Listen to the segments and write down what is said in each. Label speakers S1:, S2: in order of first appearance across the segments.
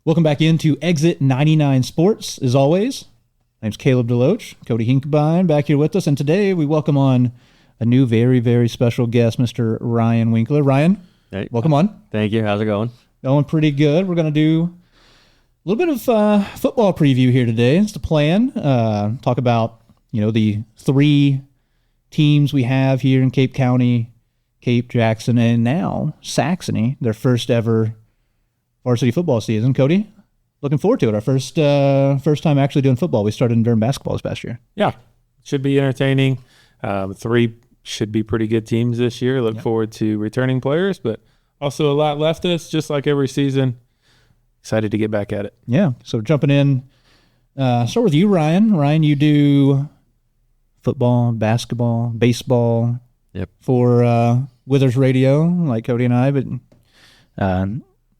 S1: Welcome back into Exit 99 Sports, as always. My name's Caleb Deloach, Cody Hinkbein back here with us, and today we welcome on a new very, very special guest, Mr. Ryan Winkler. Ryan,
S2: hey,
S1: welcome on.
S2: Thank you. How's it going?
S1: Going pretty good. We're going to do a little bit of football preview here today. It's the plan. Talk about, the three teams we have here in Cape County, Cape, Jackson, and now Saxony, their first ever varsity football season. Cody, looking forward to it. Our first time actually doing football. We started during basketball this past year.
S3: Yeah, should be entertaining. Three should be pretty good teams this year. Look forward to returning players, but also a lot left us, just like every season. Excited to get back at it.
S1: Yeah, so jumping in, start with you, Ryan. Ryan, you do football, basketball, baseball for Withers Radio, like Cody and I, but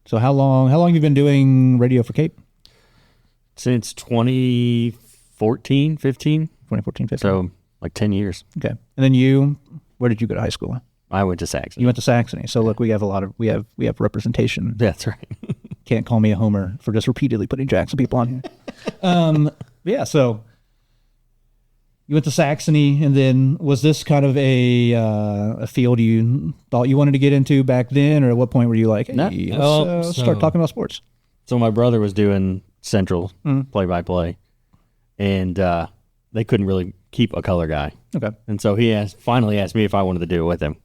S1: so how long have you been doing radio for Cape?
S2: Since 2014, 15.
S1: 2014, 15.
S2: So like 10 years.
S1: Okay. And then you, where did you go to high school?
S2: I went to Saxony.
S1: You went to Saxony. So look, we have we have representation.
S2: That's right.
S1: Can't call me a homer for just repeatedly putting Jackson people on here. Yeah, so you went to Saxony, and then was this kind of a field you thought you wanted to get into back then, or at what point were you like, hey, let's start talking about sports?
S2: So my brother was doing Central play-by-play, and they couldn't really keep a color guy.
S1: Okay.
S2: And so he finally asked me if I wanted to do it with him.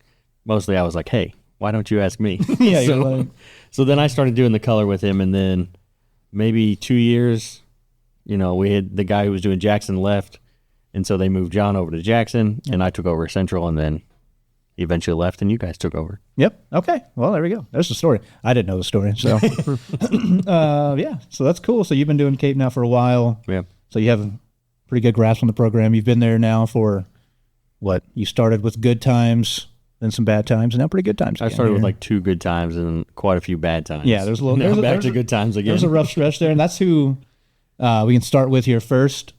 S2: Mostly I was like, hey, why don't you ask me?
S1: Yeah.
S2: So then I started doing the color with him, and then maybe 2 years, we had the guy who was doing Jackson left, and so they moved John over to Jackson, and I took over Central, and then he eventually left, and you guys took over.
S1: Yep. Okay. Well, there we go. There's the story. I didn't know the story, so yeah. So that's cool. So you've been doing Cape now for a while.
S2: Yeah.
S1: So you have a pretty good grasp on the program. You've been there now for what? You started with good times, then some bad times, and now pretty good times.
S2: I started with like 2 good times and quite a few bad times.
S1: Yeah, there's a little.
S2: Back to good times again.
S1: There's a rough stretch there, and that's who we can start with here first.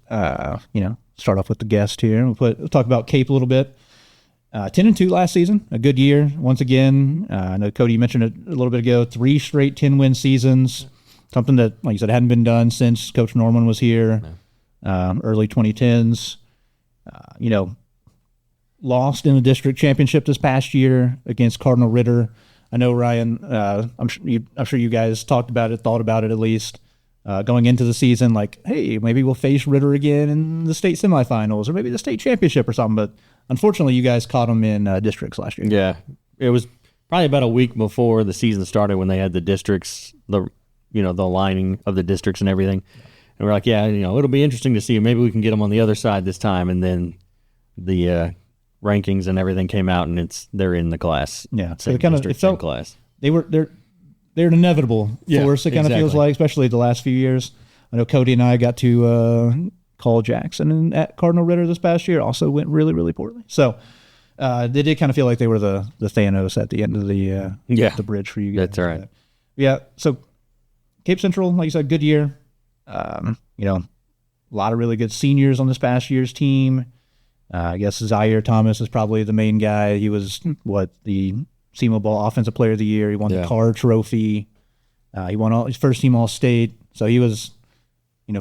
S1: Start off with the guest here. We'll talk about Cape a little bit. 10-2 last season, a good year once again. I know Cody, you mentioned it a little bit ago. 3 straight 10-win seasons, something that, like you said, hadn't been done since Coach Norman was here, early 2010s. Lost in the district championship this past year against Cardinal Ritter. I know, Ryan, I'm sure you guys talked about it, thought about it at least, going into the season, like, hey, maybe we'll face Ritter again in the state semifinals or maybe the state championship or something. But unfortunately, you guys caught them in districts last year.
S2: Yeah, it was probably about a week before the season started when they had the districts, the aligning of the districts and everything. And we're like, yeah, it'll be interesting to see. Maybe we can get them on the other side this time. And then the rankings and everything came out, and they're in the class.
S1: Yeah, so it felt
S2: class.
S1: They're an inevitable force. It kind of feels like, especially the last few years. I know Cody and I got to call Jackson at Cardinal Ritter this past year. Also went really, really poorly. So they did kind of feel like they were the Thanos at the end of the bridge for you guys.
S2: That's right.
S1: Yeah. So Cape Central, like you said, good year. A lot of really good seniors on this past year's team. I guess Zaire Thomas is probably the main guy. He was the SEMO Ball Offensive Player of the Year. He won the Carr Trophy. He won his first team All-State. So he was,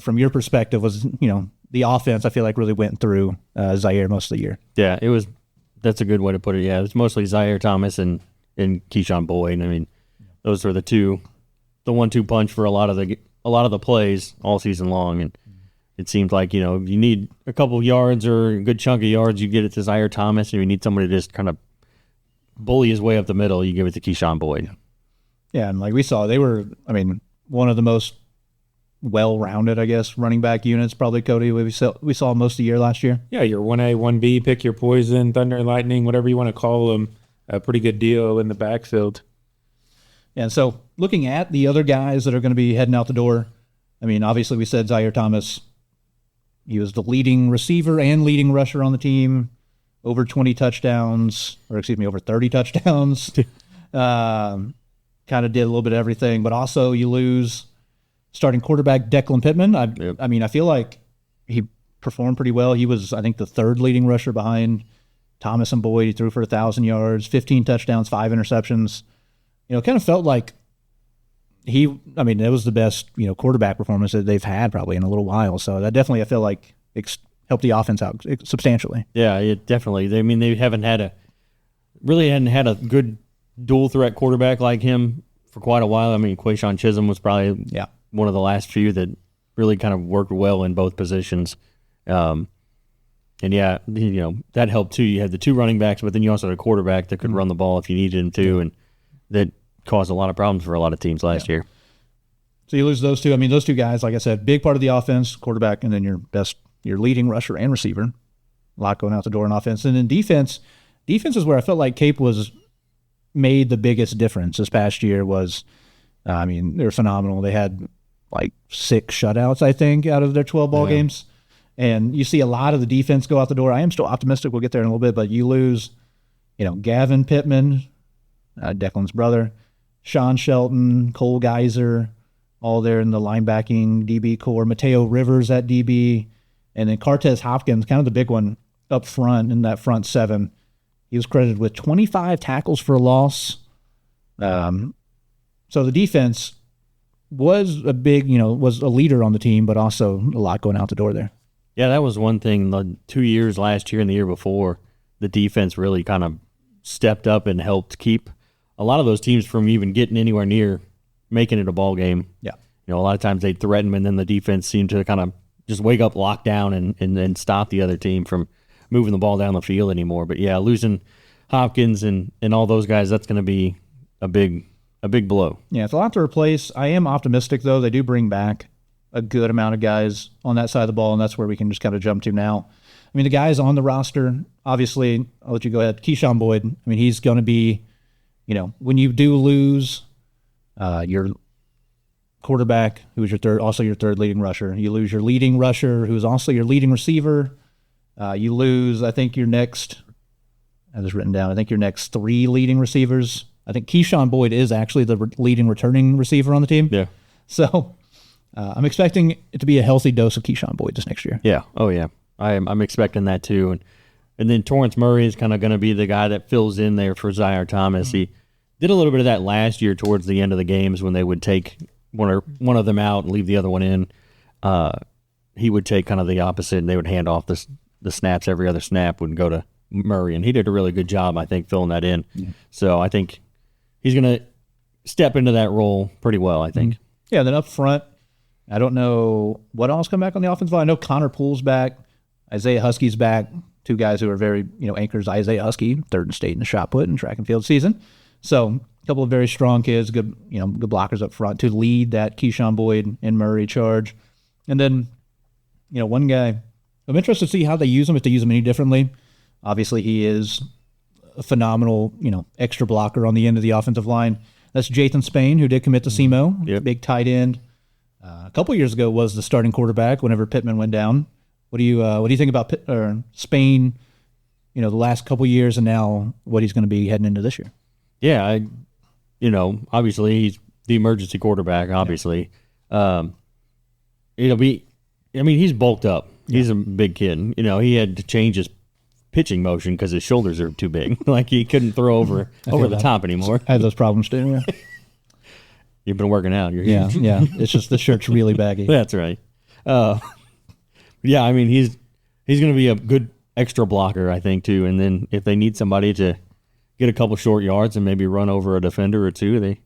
S1: from your perspective, was the offense. I feel like really went through Zaire most of the year.
S2: Yeah, it was. That's a good way to put it. Yeah, it's mostly Zaire Thomas and Keyshawn Boyd. I mean, those were the 1-2 punch for a lot of the plays all season long, and it seemed like, if you need a couple yards or a good chunk of yards, you get it to Zaire Thomas. If you need somebody to just kind of bully his way up the middle, you give it to Keyshawn Boyd.
S1: Yeah, and like we saw, they were, one of the most well-rounded, I guess, running back units, probably, Cody, we saw most of the year last year.
S3: Yeah, your 1A, 1B, pick your poison, thunder and lightning, whatever you want to call them. A pretty good deal in the backfield.
S1: And so looking at the other guys that are going to be heading out the door, obviously we said Zaire Thomas, he was the leading receiver and leading rusher on the team, over 20 touchdowns, over 30 touchdowns. Kind of did a little bit of everything, but also you lose starting quarterback Declan Pittman. I feel like he performed pretty well. He was, I think, the 3rd leading rusher behind Thomas and Boyd. He threw for 1,000 yards, 15 touchdowns, 5 interceptions. It kind of felt like it was the best, quarterback performance that they've had probably in a little while. So that definitely, I feel like, helped the offense out substantially.
S2: Yeah, it definitely. They hadn't had a good dual threat quarterback like him for quite a while. I mean, Quayshawn Chisholm was probably one of the last few that really kind of worked well in both positions. And that helped too. You had the 2 running backs, but then you also had a quarterback that could run the ball if you needed him to, and that caused a lot of problems for a lot of teams last year.
S1: So you lose those 2. I mean, those 2 guys, like I said, big part of the offense, quarterback, and then your leading rusher and receiver. A lot going out the door in offense. And then defense is where I felt like Cape made the biggest difference this past year. They're phenomenal. They had like 6 shutouts, I think, out of their 12 ball games. And you see a lot of the defense go out the door. I am still optimistic. We'll get there in a little bit, but you lose, Gavin Pittman, Declan's brother, Sean Shelton, Cole Geyser, all there in the linebacking DB core, Mateo Rivers at DB, and then Cartez Hopkins, kind of the big one up front in that front 7. He was credited with 25 tackles for a loss. So the defense was was a leader on the team, but also a lot going out the door there.
S2: Yeah, that was one thing. The 2 years last year and the year before, the defense really kind of stepped up and helped keep a lot of those teams from even getting anywhere near making it a ball game.
S1: Yeah.
S2: A lot of times they'd threaten them, and then the defense seemed to kind of just wake up, lock down, and then stop the other team from moving the ball down the field anymore. But, yeah, losing Hopkins and all those guys, that's going to be a big blow. Yeah,
S1: it's a lot to replace. I am optimistic, though. They do bring back a good amount of guys on that side of the ball, and that's where we can just kind of jump to now. I mean, the guys on the roster, obviously, I'll let you go ahead. Keyshawn Boyd, I mean, he's going to be, when you do lose your quarterback, who is your third leading rusher, you lose your leading rusher, who's also your leading receiver. You lose, I think, your next 3 leading receivers. I think Keyshawn Boyd is actually the leading returning receiver on the team.
S2: Yeah.
S1: So I'm expecting it to be a healthy dose of Keyshawn Boyd this next year.
S2: Yeah. Oh, yeah. I'm expecting that too. And then Torrance Murray is kind of going to be the guy that fills in there for Zaire Thomas. Mm-hmm. He did a little bit of that last year towards the end of the games when they would take one of them out and leave the other one in. He would take kind of the opposite, and they would hand off the snaps. Every other snap would go to Murray, and he did a really good job, I think, filling that in. Yeah. So I think he's going to step into that role pretty well, I think.
S1: Mm-hmm. Yeah, then up front, I don't know what else come back on the offensive line. I know Connor Poole's back. Isaiah Husky's back. 2 guys who are very, anchors. Isaiah Husky, 3rd in state in the shot put in track and field season. So a couple of very strong kids, good blockers up front to lead that Keyshawn Boyd and Murray charge. And then, one guy, I'm interested to see how they use him, if they use him any differently. Obviously, he is a phenomenal, extra blocker on the end of the offensive line. That's Jathan Spain, who did commit to SEMO,
S2: yep.
S1: Big tight end. A couple years ago was the starting quarterback whenever Pittman went down. What do you think about Spain? The last couple years, and now what he's going to be heading into this year.
S2: Yeah, obviously he's the emergency quarterback. Obviously, he's bulked up. Yeah. He's a big kid. He had to change his pitching motion because his shoulders are too big. Like he couldn't throw over the top anymore.
S1: I had those problems too. Yeah.
S2: You've been working out.
S1: Yeah. It's just the shirt's really baggy.
S2: That's right. Yeah, he's going to be a good extra blocker, I think, too. And then if they need somebody to get a couple short yards and maybe run over a defender or 2, they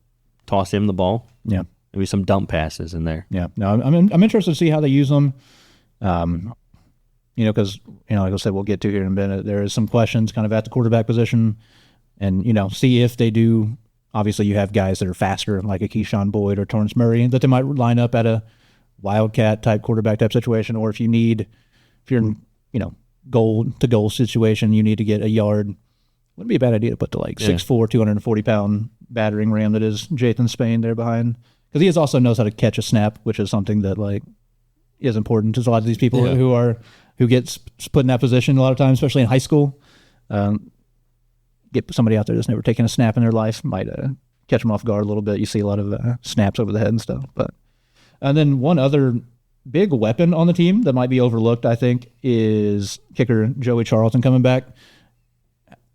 S2: toss him the ball.
S1: Yeah.
S2: Maybe some dump passes in there.
S1: Yeah. No, I'm interested to see how they use them. Because, like I said, we'll get to here in a minute. There is some questions kind of at the quarterback position and, see if they do. Obviously, you have guys that are faster, like a Keyshawn Boyd or Torrance Murray, that they might line up at a Wildcat type quarterback type situation, or if you're in, goal to goal situation, you need to get a yard. Wouldn't be a bad idea to put the 6'4", 240-pound battering ram that is Jathan Spain there behind, because he also knows how to catch a snap, which is something that is important to a lot of these people who gets put in that position a lot of times, especially in high school. Get somebody out there that's never taken a snap in their life, might catch them off guard a little bit. You see a lot of snaps over the head and stuff, and then one other big weapon on the team that might be overlooked, I think, is kicker Joey Charlton coming back.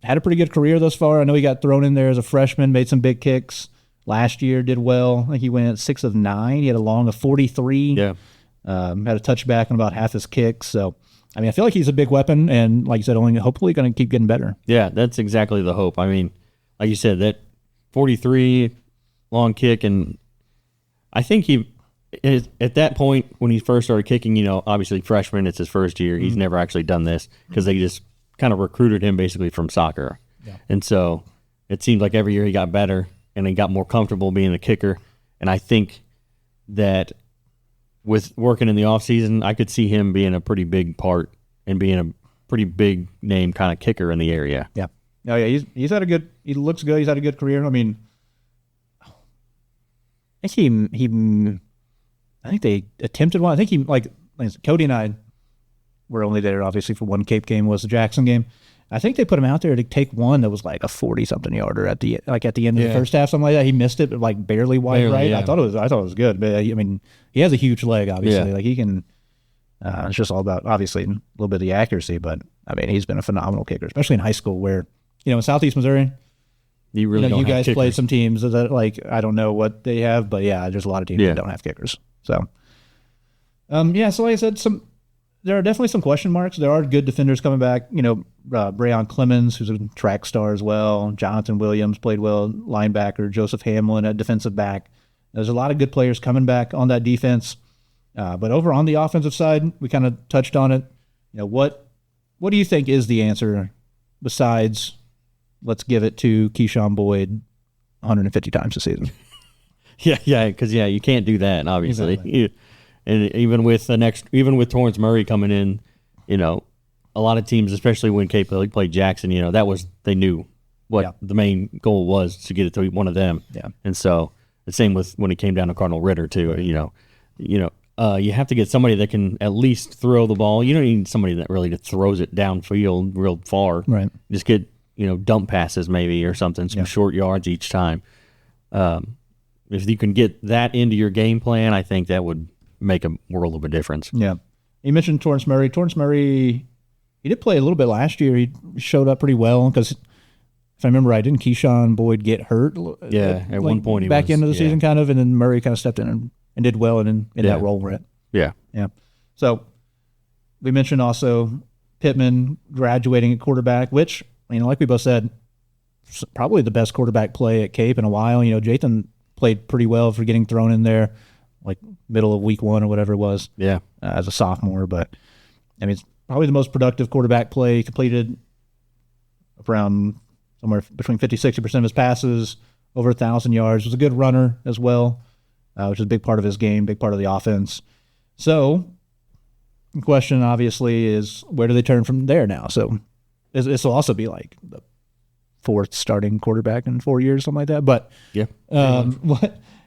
S1: Had a pretty good career thus far. I know he got thrown in there as a freshman, made some big kicks. last year did well. I think he went 6 of 9. He had a long of 43.
S2: Yeah.
S1: Had a touchback on about half his kicks. So, I mean, I feel like he's a big weapon, and like you said, only hopefully going to keep getting better.
S2: Yeah, that's exactly the hope. I mean, like you said, that 43 long kick, and I think he is at that point when he first started kicking, you know, obviously freshman, it's his first year. He's never actually done this because they just kind of recruited him basically from soccer.
S1: Yeah.
S2: And so it seemed like every year he got better and he got more comfortable being a kicker. And I think that with working in the offseason, I could see him being a pretty big part and being a pretty big name kind of kicker in the area.
S1: Yeah. Oh, yeah. He's had a good, he looks good. He's had a good career. I mean, I think they attempted one. I think he, like Cody and I were only there obviously for one Cape game, was the Jackson game. I think they put him out there to take one that was like a 40-something yarder at the end of the first half, something like that. He missed it, but like barely wide right. Yeah. I thought it was good, but I mean, he has a huge leg, obviously. Yeah. Like he can. It's just all about obviously a little bit of the accuracy, but I mean, he's been a phenomenal kicker, especially in high school, where in Southeast Missouri.
S2: You really don't
S1: you guys
S2: have
S1: played some teams that like I don't know what they have, but yeah, there's a lot of teams that don't have kickers. So, so like I said, there are definitely some question marks. There are good defenders coming back. Brayon Clemens, who's a track star as well. Jonathan Williams played well, linebacker. Joseph Hamlin at defensive back. There's a lot of good players coming back on that defense. But over on the offensive side, we kind of touched on it. What do you think is the answer besides let's give it to Keyshawn Boyd 150 times a season?
S2: Yeah, because you can't do that, obviously. Exactly. And even with Torrance Murray coming in, a lot of teams, especially when Cape played Jackson, they knew what the main goal was to get it to one of them.
S1: Yeah.
S2: And so the same with when he came down to Cardinal Ritter too. Right. You have to get somebody that can at least throw the ball. You don't need somebody that really just throws it downfield real far.
S1: Right.
S2: Just get dump passes maybe or something, some short yards each time. If you can get that into your game plan, I think that would make a world of a difference.
S1: Yeah. You mentioned Torrance Murray. Torrance Murray, he did play a little bit last year. He showed up pretty well because if I remember right, didn't Keyshawn Boyd get hurt?
S2: Yeah, at one point he
S1: back
S2: was,
S1: into the season kind of, and then Murray kind of stepped in and did well in that role we're at.
S2: Yeah.
S1: Yeah. So we mentioned also Pittman graduating at quarterback, which, like we both said, probably the best quarterback play at Cape in a while. Jathan played pretty well for getting thrown in there like middle of week 1 or whatever it was.
S2: Yeah.
S1: As a sophomore, but I mean, it's probably the most productive quarterback play. He completed around somewhere between 50-60% of his passes, over 1,000 yards. Was a good runner as well, which is a big part of his game, big part of the offense. So the question obviously is, where do they turn from there now? So this will also be like the 4th starting quarterback in 4 years, something like that. But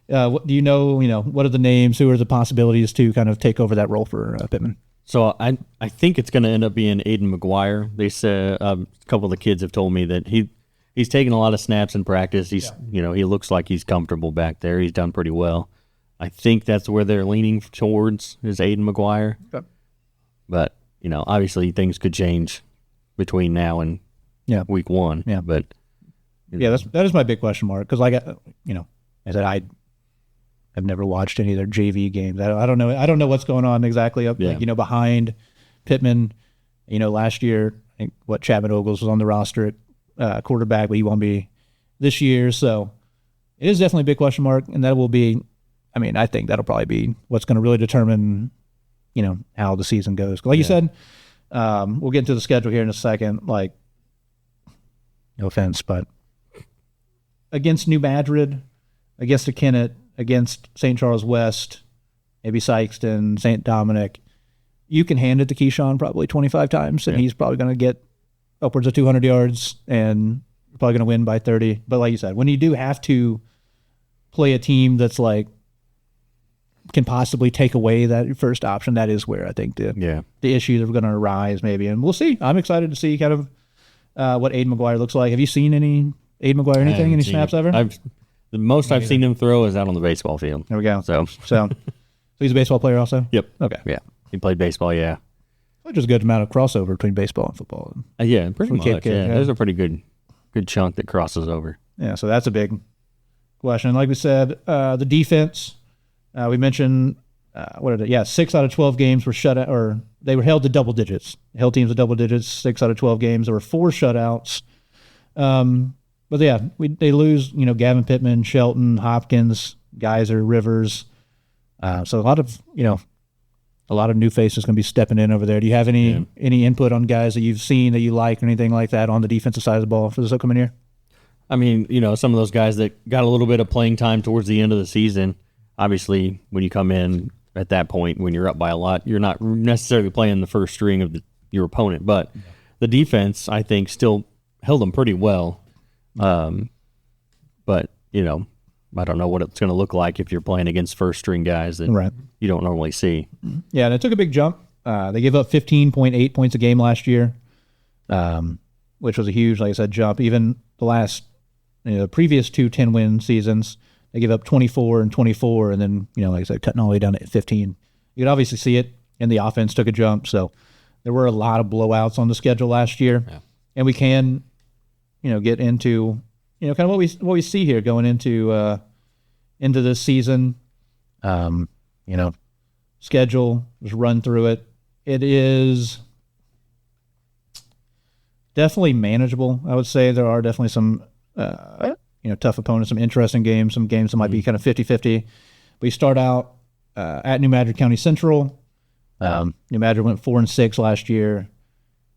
S1: what do you know? What are the names? Who are the possibilities to kind of take over that role for Pittman?
S2: So I think it's going to end up being Aiden McGuire. They said a couple of the kids have told me that he's taken a lot of snaps in practice. He looks like he's comfortable back there. He's done pretty well. I think that's where they're leaning towards is Aiden McGuire.
S1: Okay.
S2: But obviously things could change between now and week 1.
S1: Yeah,
S2: but
S1: that is my big question mark because I said I've never watched any of their JV games. I don't know what's going on exactly up behind Pittman. Last year I think Chapman Ogles was on the roster at quarterback, but he won't be this year. So it is definitely a big question mark, and that will be. I think that'll probably be what's going to really determine, how the season goes. Like you said, we'll get into the schedule here in a second. Like, no offense, but against New Madrid, against Kennett, against St. Charles West, maybe Sykeston, St. Dominic, you can hand it to Keyshawn probably 25 times, and he's probably going to get upwards of 200 yards, and you're probably going to win by 30. But like you said, when you do have to play a team that's like can possibly take away that first option, that is where I think the issues are going to arise maybe. And we'll see. I'm excited to see kind of what Aiden McGuire looks like. Have you seen any Aiden McGuire, any snaps ever?
S2: The most I've seen him throw is out on the baseball field.
S1: There we go.
S2: So
S1: he's a baseball player also?
S2: Yep.
S1: Okay.
S2: Yeah. He played baseball, yeah.
S1: Which is a good amount of crossover between baseball and football.
S2: Pretty much. Yeah. There's a pretty good chunk that crosses over.
S1: Yeah, so that's a big question. Like we said, the defense, we mentioned, 6 out of 12 games were shut out, or they were held to double digits. Held teams to double digits, 6 out of 12 games. There were 4 shutouts. But yeah, they lose, Gavin Pittman, Shelton, Hopkins, Geyser, Rivers. So a lot of new faces going to be stepping in over there. Do you have any input on guys that you've seen that you like or anything like that on the defensive side of the ball for this upcoming year?
S2: I mean, some of those guys that got a little bit of playing time towards the end of the season, obviously when you come in at that point, when you're up by a lot, you're not necessarily playing the first string of your opponent. But the defense, I think, still held them pretty well. But, I don't know what it's going to look like if you're playing against first string guys that you don't normally see.
S1: Yeah, and it took a big jump. They gave up 15.8 points a game last year, which was a huge, like I said, jump. Even the previous 2 10-win seasons, they gave up 24 and 24, and then, like I said, cutting all the way down to 15. You could obviously see it, and the offense took a jump. So there were a lot of blowouts on the schedule last year, and we can, get into, kind of what we see here going into this season. Schedule, just run through it. It is definitely manageable. I would say there are definitely some, tough opponents, some interesting games, some games that might be kind of 50-50. We start out at New Madrid County Central. New Madrid went 4-6 last year.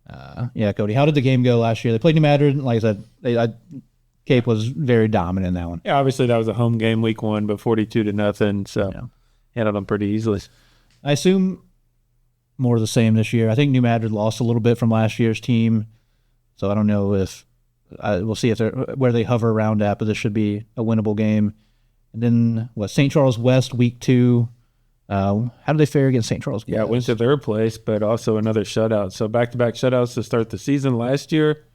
S1: Cody, how did the game go last year? They played New Madrid. Like I said, Cape was very dominant in that one.
S3: Yeah, obviously that was a home game week 1, but 42-0, so handled them pretty easily.
S1: I assume more of the same this year. I think New Madrid lost a little bit from last year's team, so I don't know if we'll see if they're where they hover around at, but this should be a winnable game. And then St. Charles West week 2. How did they fare against St. Charles West?
S3: Yeah, went to their place, but also another shutout. So back-to-back shutouts to start the season last year.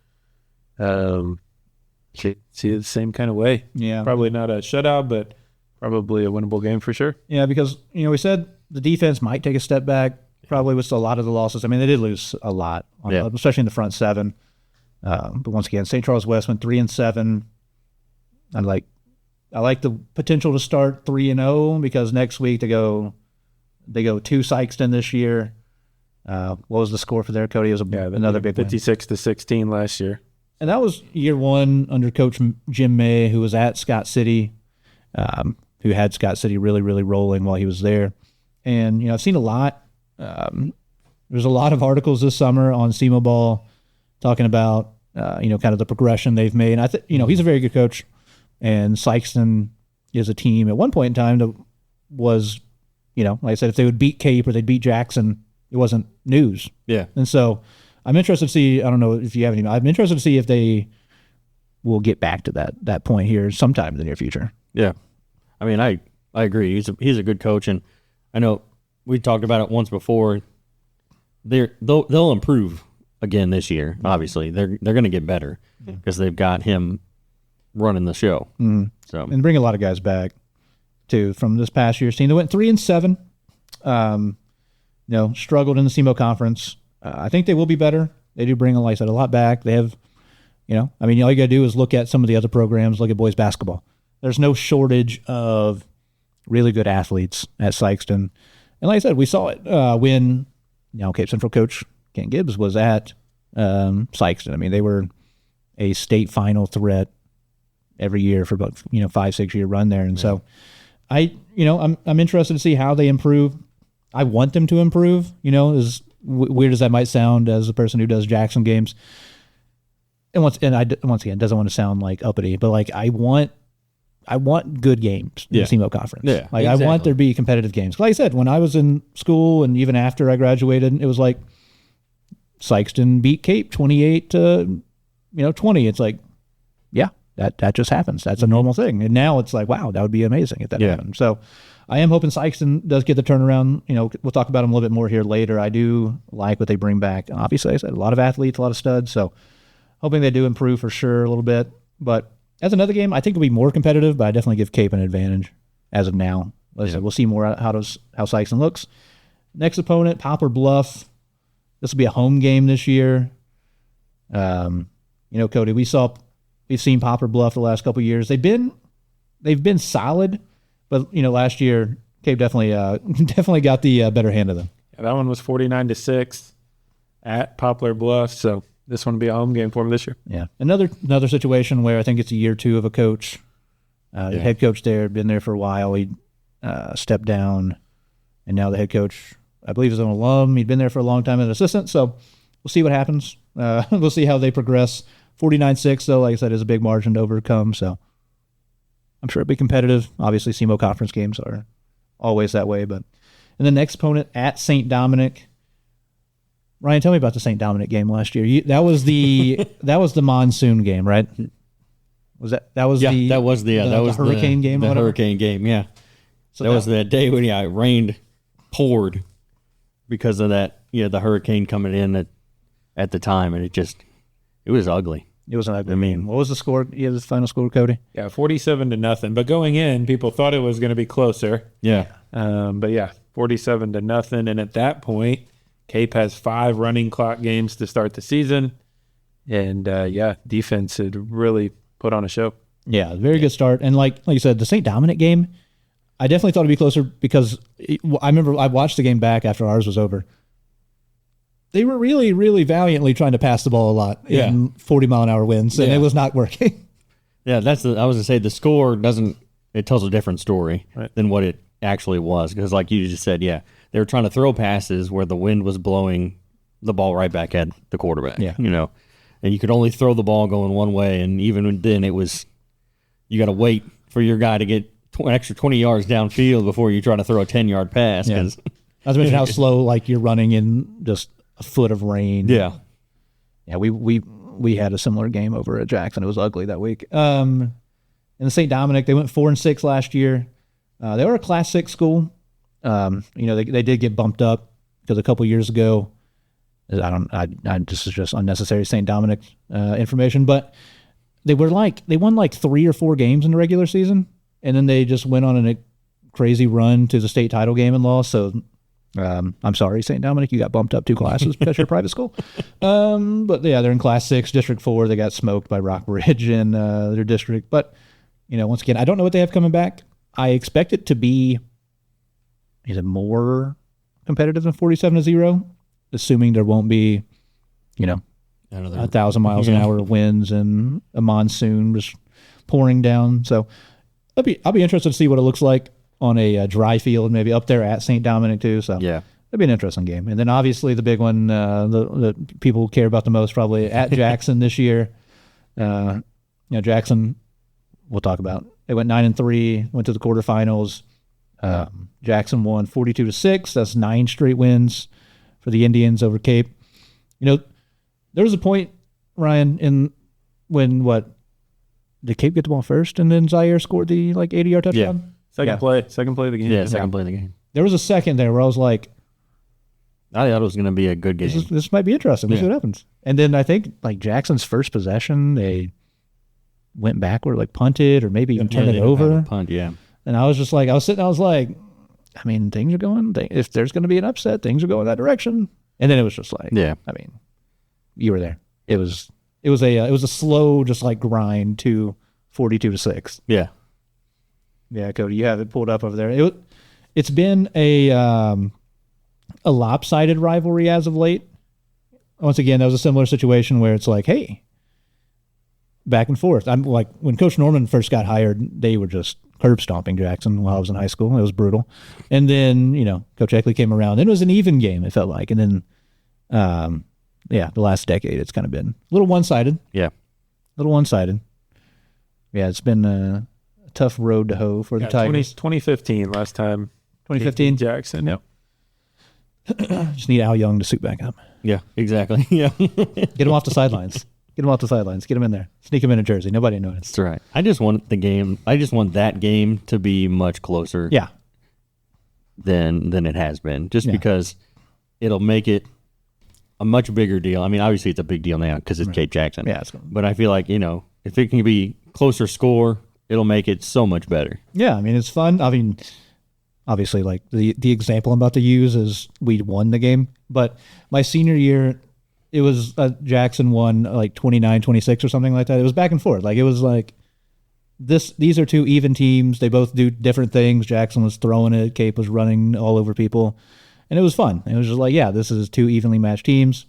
S3: See it the same kind of way.
S1: Yeah,
S3: probably not a shutout, but probably a winnable game for sure.
S1: Yeah, because we said the defense might take a step back, probably with a lot of the losses. I mean, they did lose a lot, especially in the front 7. But once again, St. Charles West went 3-7. I like the potential to start 3-0 because next week they go to Saxony this year. What was the score for there, Cody? It was another big
S3: 56-16 last year.
S1: And that was year 1 under Coach Jim May, who was at Scott City, who had Scott City really, really rolling while he was there. And, I've seen a lot. There's a lot of articles this summer on SEMO Ball talking about, kind of the progression they've made. And I think, he's a very good coach. And Saxony is a team at one point in time that was, like I said, if they would beat Cape or they'd beat Jackson, it wasn't news.
S2: Yeah.
S1: And so I'm interested to see, I don't know if you have any, I'm interested to see if they will get back to that point here sometime in the near future.
S2: Yeah. I mean, I agree. He's a good coach, and I know we talked about it once before. They'll improve again this year. Obviously, they're going to get better because they've got him running the show. So
S1: and bring a lot of guys back too from this past year's team. They went 3-7. Struggled in the SEMO conference. I think they will be better. They do bring, like I said, a lot back. They have, all you got to do is look at some of the other programs. Look at boys basketball. There's no shortage of really good athletes at Saxton. And like I said, we saw it when Cape Central coach Kent Gibbs was at Saxton. I mean, they were a state final threat every year for about 5-6 year run there. And so I'm interested to see how they improve. I want them to improve, as weird as that might sound as a person who does Jackson games. And once again, doesn't want to sound like uppity, but like I want good games in the SEMO conference.
S2: Yeah,
S1: like
S2: exactly.
S1: I want there to be competitive games. Like I said, when I was in school and even after I graduated, it was like Saxton beat Cape 28-20. It's like, yeah, that just happens. That's a normal thing. And now it's like, wow, that would be amazing if that happened. So I am hoping Saxton does get the turnaround. We'll talk about them a little bit more here later. I do like what they bring back. Obviously, like I said, a lot of athletes, a lot of studs. So hoping they do improve for sure a little bit. But as another game, I think it'll be more competitive, but I definitely give Cape an advantage as of now. Like I said, we'll see more how Saxton looks. Next opponent, Poplar Bluff. This will be a home game this year. Cody, we've seen Poplar Bluff the last couple of years. They've been they've been solid, but last year Cape definitely got the better hand of them.
S3: Yeah, that one was 49-6 at Poplar Bluff, so this one will be a home game for them this year.
S1: Yeah, another situation where I think it's a year two of a coach. The head coach there had been there for a while. He stepped down, and now the head coach, I believe, is an alum. He'd been there for a long time as an assistant, so we'll see what happens. We'll see how they progress. 49-6, though, like I said, is a big margin to overcome, so I'm sure it'll be competitive. Obviously, SEMO conference games are always that way. And the next opponent at St. Dominic. Ryan, tell me about the St. Dominic game last year. That was the monsoon game, right? That was the hurricane game?
S2: The hurricane game, yeah. So that was that day when it rained, poured because of that, the hurricane coming in at the time, and it was ugly.
S1: It was an ugly game. What was the score? Yeah, the final score, Cody?
S3: Yeah, 47-0. But going in, people thought it was going to be closer.
S2: Yeah.
S3: But yeah, 47-0. And at that point, Cape has 5 running clock games to start the season. And defense had really put on a show.
S1: Yeah, very good start. And like you said, the St. Dominic game, I definitely thought it'd be closer because I remember I watched the game back after ours was over. They were really, really valiantly trying to pass the ball a lot in 40-mile-an-hour winds, and it was not working.
S2: Yeah, I was going to say the score it tells a different story than what it actually was. Because like you just said, they were trying to throw passes where the wind was blowing the ball right back at the quarterback.
S1: Yeah.
S2: And you could only throw the ball going one way, and even then you got to wait for your guy to get an extra 20 yards downfield before you try to throw a 10-yard pass.
S1: Yeah. Not to mention how slow you're running in just a foot of rain.
S2: Yeah.
S1: Yeah, we had a similar game over at Jackson. It was ugly that week. In the St. Dominic, they went 4-6 last year. They were a Class 6 school. They did get bumped up because a couple years ago, this is just unnecessary St. Dominic information, but they won like 3 or 4 games in the regular season, and then they just went on a crazy run to the state title game and lost. So I'm sorry, St. Dominic, you got bumped up 2 classes because you're a private school. But yeah, they're in Class 6, District 4. They got smoked by Rockbridge in their district. But once again, I don't know what they have coming back. I expect it to be more competitive than 47-0, assuming there won't be 1,000 miles an hour winds and a monsoon just pouring down. So I'll be interested to see what it looks like on a dry field, maybe up there at St. Dominic too. So
S2: yeah,
S1: it'll be an interesting game. And then obviously the big one, the people care about the most probably at Jackson this year. Jackson, we'll talk about. They went 9-3, went to the quarterfinals. Jackson won 42-6. That's 9 straight wins for the Indians over Cape. There was a point, Ryan, when did Cape get the ball first, and then Zaire scored the 80-yard touchdown?
S3: Yeah. Second play of the game.
S2: Yeah, second play of the game.
S1: There was a second there where I was like,
S2: I thought it was going to be a good game.
S1: This might be interesting. We'll see what happens. And then I think Jackson's first possession, they went backward, punted or maybe even turned it over.
S2: Punt, yeah.
S1: And I was just like, I was like, I mean, things are going. If there's going to be an upset, things are going that direction. And then it was just like,
S2: yeah.
S1: I mean, you were there. It was a slow, just grind to 42-6.
S2: Yeah.
S1: Yeah, Cody, you have it pulled up over there. It's been a lopsided rivalry as of late. Once again, that was a similar situation where it's like, hey, back and forth. I'm like, when Coach Norman first got hired, they were just curb stomping Jackson while I was in high school. It was brutal. And then, Coach Eckley came around. It was an even game, it felt like. And then, the last decade, it's kind of been a little one-sided.
S2: Yeah.
S1: A little one-sided. Yeah, it's been a tough road to hoe for the Tigers.
S3: 2015, last time.
S1: 2015?
S3: Jackson.
S1: Yep. Just need Al Young to suit back up.
S2: Yeah, exactly. Yeah.
S1: Get him off the sidelines. Get him off the sidelines. Get him in there. Sneak him in a jersey. Nobody noticed.
S2: That's right. I just want that game to be much closer.
S1: Yeah.
S2: Than it has been, just because it'll make it a much bigger deal. I mean, obviously it's a big deal now because it's Cape Jackson.
S1: Yeah.
S2: But I feel like, if it can be closer score, it'll make it so much better.
S1: Yeah. I mean, it's fun. I mean, obviously, the example I'm about to use is we won the game. But my senior year, it was Jackson won 29-26 or something like that. It was back and forth. It was these are two even teams. They both do different things. Jackson was throwing it. Cape was running all over people. And it was fun. It was just like, yeah, this is two evenly matched teams.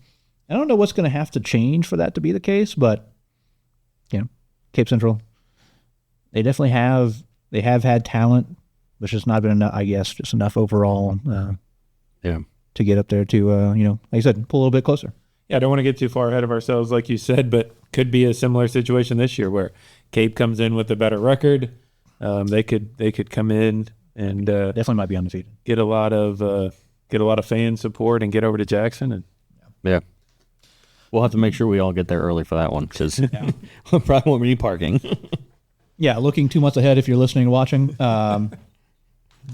S1: I don't know what's going to have to change for that to be the case, but, Cape Central, they definitely have had talent, but just not been enough, I guess, just enough overall to get up there to, like I said, pull a little bit closer.
S3: Yeah, I don't want to get too far ahead of ourselves, like you said, but could be a similar situation this year where Cape comes in with a better record. They could come in and
S1: definitely might be undefeated.
S3: Get a lot of fan support and get over to Jackson. And
S2: yeah, we'll have to make sure we all get there early for that one because we probably won't be parking.
S1: Yeah, looking 2 months ahead if you're listening and watching.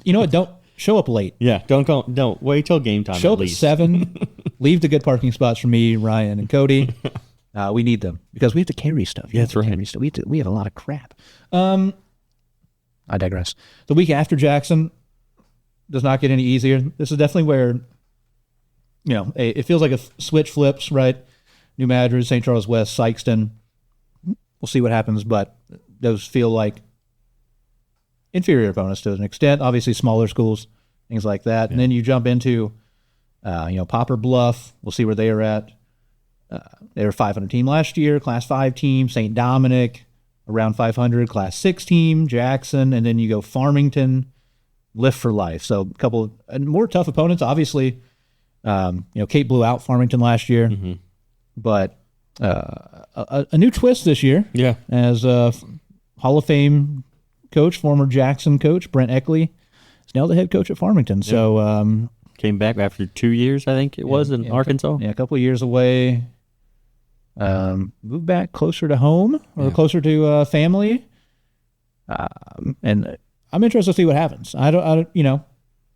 S1: You know what? Don't show up late.
S2: Yeah, don't wait till game time.
S1: Show up at 7. Leave the good parking spots for me, Ryan, and Cody. We need them because we have to carry stuff.
S2: Yeah, that's right.
S1: We have a lot of crap. I digress. The week after Jackson does not get any easier. This is definitely where, it feels like a switch flips, right? New Madrid, St. Charles West, Sykeston. We'll see what happens, but those feel like inferior opponents to an extent. Obviously, smaller schools, things like that. Yeah. And then you jump into, Poplar Bluff. We'll see where they are at. They were a 500 team last year, Class 5 team. St. Dominic, around 500, Class 6 team. Jackson, and then you go Farmington, Lift for Life. So a couple more tough opponents. Obviously, Cape blew out Farmington last year, but a new twist this year.
S2: Yeah,
S1: as Hall of Fame coach, former Jackson coach Brent Eckley is now the head coach at Farmington. Yeah. So
S2: came back after 2 years, I think it was in Arkansas.
S1: A couple of years away. Moved back closer to home or closer to family. And I'm interested to see what happens. I don't,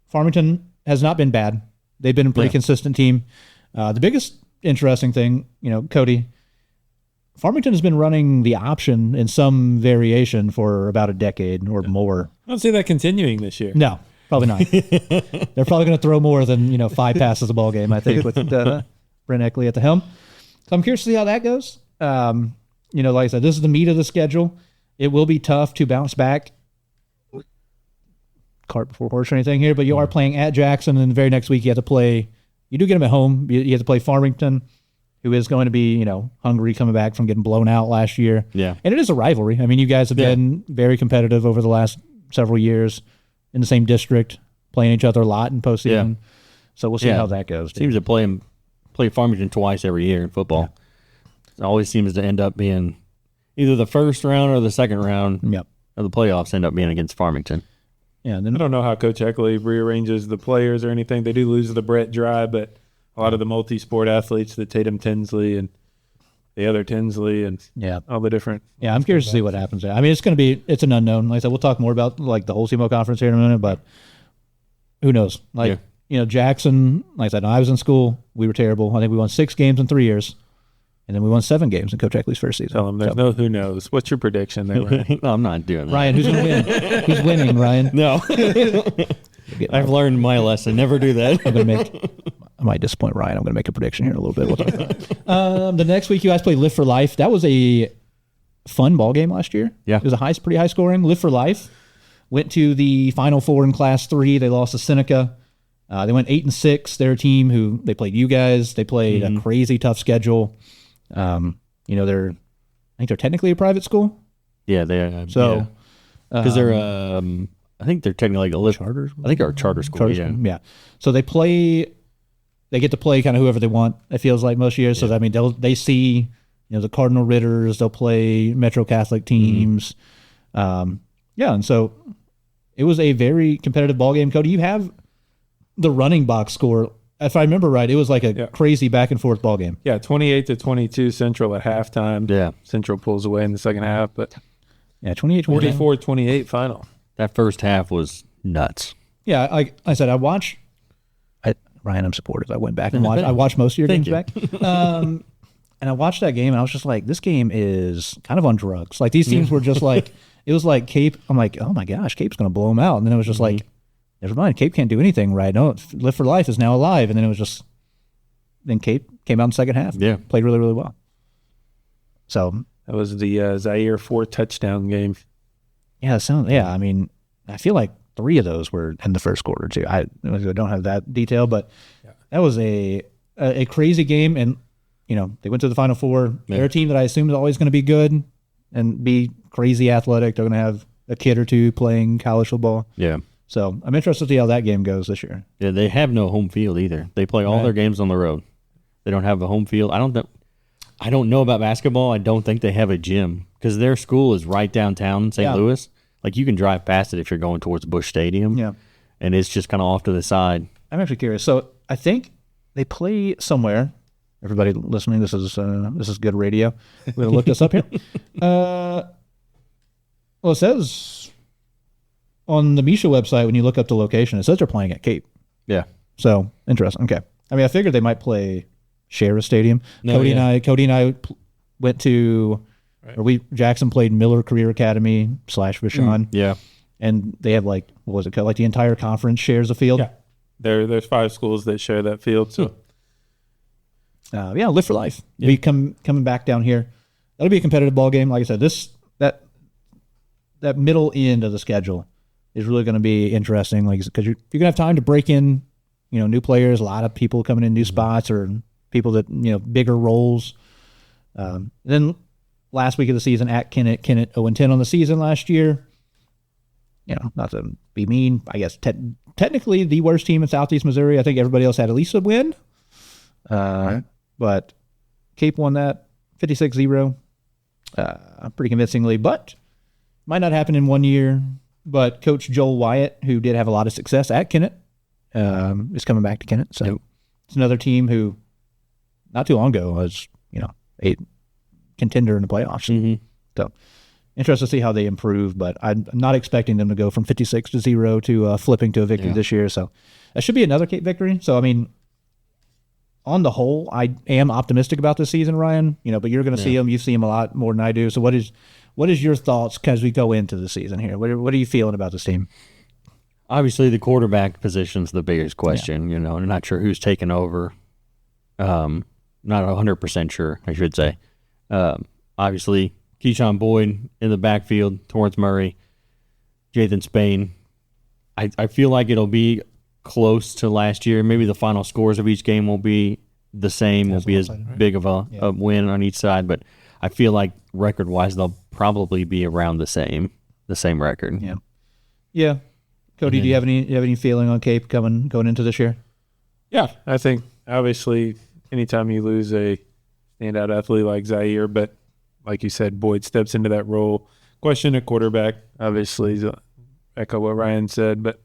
S1: Farmington has not been bad. They've been a pretty consistent team. The biggest interesting thing, Cody, Farmington has been running the option in some variation for about a decade or more.
S3: I don't see that continuing this year.
S1: No, probably not. They're probably going to throw more than 5 passes a ball game, I think, with Brent Eckley at the helm. So I'm curious to see how that goes. Like I said, this is the meat of the schedule. It will be tough to bounce back. Cart before horse or anything here, but you are playing at Jackson, and the very next week you have to play. You do get them at home. You have to play Farmington, who is going to be, hungry coming back from getting blown out last year.
S2: Yeah.
S1: And it is a rivalry. I mean, you guys have been very competitive over the last several years in the same district, playing each other a lot in postseason. Yeah. So we'll see how that goes.
S2: Seems to play Farmington twice every year in football. Yeah. It always seems to end up being either the first round or the second round of the playoffs end up being against Farmington.
S3: Yeah, and then I don't know how Coach Eckley rearranges the players or anything. They do lose the Brett Dry, but a lot of the multi-sport athletes, the Tatum Tinsley and the other Tinsley and all the different.
S1: Yeah, I'm curious to see what happens there. I mean, it's an unknown. Like I said, we'll talk more about the whole CMO conference here in a minute, but who knows? Jackson, like I said, when I was in school, we were terrible. I think we won 6 games in 3 years. And then we won 7 games in Coach Eckley's first season.
S3: Tell him there's no who knows. What's your prediction there, Ryan?
S2: No, I'm not doing that.
S1: Ryan, who's going to win? Who's winning, Ryan?
S2: No. I've learned my lesson. Never do that.
S1: I might disappoint Ryan. I'm going to make a prediction here in a little bit. We'll talk about it. The next week, you guys play Lift for Life. That was a fun ball game last year.
S2: Yeah.
S1: It was pretty high scoring. Lift for Life went to the Final Four in Class 3. They lost to Seneca. They went 8-6. They're a team who they played you guys. They played a crazy tough schedule. I think they're technically a private school.
S2: Yeah, they are.
S1: So,
S2: because they're, I think they're technically like a charter school. I think they're a charter school.
S1: Yeah. So they get to play kind of whoever they want. It feels like most years. So I mean, they see the Cardinal Ritters. They'll play Metro Catholic teams. And so it was a very competitive ball game. Cody, you have the running box score. If I remember right, it was like a crazy back and forth ball game.
S3: Yeah, 28-22 Central at halftime.
S2: Yeah.
S3: Central pulls away in the second half, but
S1: 28-28.
S3: 44-28 final.
S2: That first half was nuts.
S1: Yeah, like I said, Ryan, I'm supportive. I went back and watched. I watched most of your games back. And I watched that game, and I was just like, this game is kind of on drugs. Like, these teams were just like, it was like Cape. I'm like, oh my gosh, Cape's going to blow them out. And then it was just like, never mind, Cape can't do anything right. No, Lift for Life is now alive. And then it was just, then Cape came out in the second half.
S2: Yeah.
S1: Played really, really well. So
S3: that was the Zaire 4 touchdown game.
S1: Yeah, I mean, I feel like 3 of those were in the first quarter too. I don't have that detail, but that was a crazy game. And they went to the Final Four. Yeah. They're a team that I assume is always going to be good and be crazy athletic. They're going to have a kid or two playing college football.
S2: Yeah.
S1: So I'm interested to see how that game goes this year.
S2: Yeah, they have no home field either. They play all their games on the road. They don't have a home field. I don't know about basketball. I don't think they have a gym because their school is right downtown in St. Louis. Like, you can drive past it if you're going towards Busch Stadium. Yeah. And it's just kind of off to the side.
S1: I'm actually curious. So I think they play somewhere. Everybody listening, this is good radio. We're going to look this up here. Well, it says on the Misha website, when you look up the location, it says they're playing at Cape.
S2: Yeah.
S1: So, interesting. Okay. I mean, I figured they might play share a stadium. Cody and I went to... Right. Jackson played Miller Career Academy / Vashon.
S2: Yeah.
S1: And they have what was it called? Like the entire conference shares a field.
S3: Yeah. There's 5 schools that share that field. So
S1: Live for Life. Yeah. We coming back down here. That'll be a competitive ball game. Like I said, that middle end of the schedule is really going to be interesting. Like, because you're going to have time to break in, new players, a lot of people coming in new spots or people that, bigger roles. Then last week of the season at Kennett 0-10 on the season last year. Not to be mean, I guess technically the worst team in Southeast Missouri. I think everybody else had at least a win. But Cape won that 56-0 pretty convincingly, but might not happen in 1 year. But Coach Joel Wyatt, who did have a lot of success at Kennett, is coming back to Kennett. So it's another team who not too long ago was, a contender in the playoffs. Mm-hmm. So interested to see how they improve, but I'm not expecting them to go from 56-0 to flipping to a victory this year. So that should be another Cape victory. So, I mean, on the whole, I am optimistic about this season, Ryan, but you're going to see them. You see them a lot more than I do. So what is your thoughts as we go into the season here? What are you feeling about this team?
S2: Obviously, the quarterback position's the biggest question. I'm not sure who's taken over. Not 100% sure, I should say. Obviously, Keyshawn Boyd in the backfield, Torrance Murray, Jathan Spain. I feel like it'll be close to last year. Maybe the final scores of each game won't be the same, won't be as big of a win on each side, but I feel like record-wise they'll probably be around the same record.
S1: Yeah. Yeah. Cody, do you have any feeling on Cape going into this year?
S3: Yeah, I think obviously anytime you lose a standout athlete like Zaire, but like you said, Boyd steps into that role. Question at quarterback, obviously, echo what Ryan said, but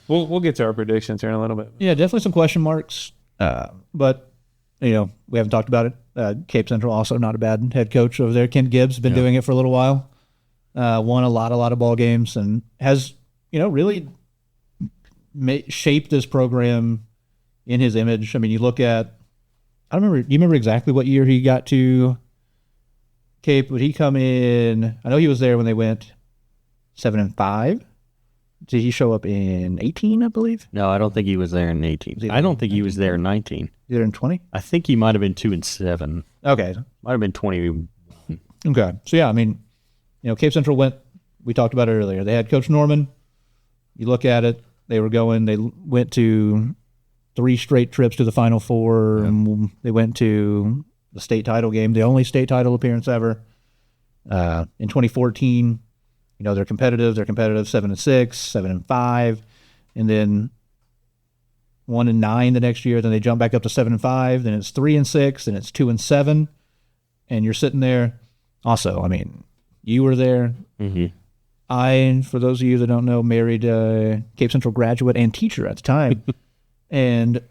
S3: we'll get to our predictions here in a little bit.
S1: Yeah, definitely some question marks, but we haven't talked about it. Cape Central also not a bad head coach over there. Kent Gibbs been doing it for a little while. Won a lot of ball games and has really shaped this program in his image. I mean, you look at. I don't remember. Do you remember exactly what year he got to Cape? Would he come in? I know he was there when they went 7-5. Did he show up in 18? I believe.
S2: No, I don't think he was there in 18. I don't think he was there in 19.
S1: Either in 20.
S2: I think he might have been 2-7.
S1: Okay,
S2: might have been 20.
S1: Okay, so yeah, I mean, Cape Central went. We talked about it earlier. They had Coach Norman. You look at it. They went to 3 straight trips to the Final Four. Yeah. And they went to the state title game, the only state title appearance ever. In 2014, they're competitive. They're competitive 7-6, 7-5, and then 1-9 the next year. Then they jump back up to 7-5. Then it's 3-6. Then it's 2-7, and you're sitting there. Also, I mean, you were there.
S2: Mm-hmm.
S1: I, for those of you that don't know, married a Cape Central graduate and teacher at the time. And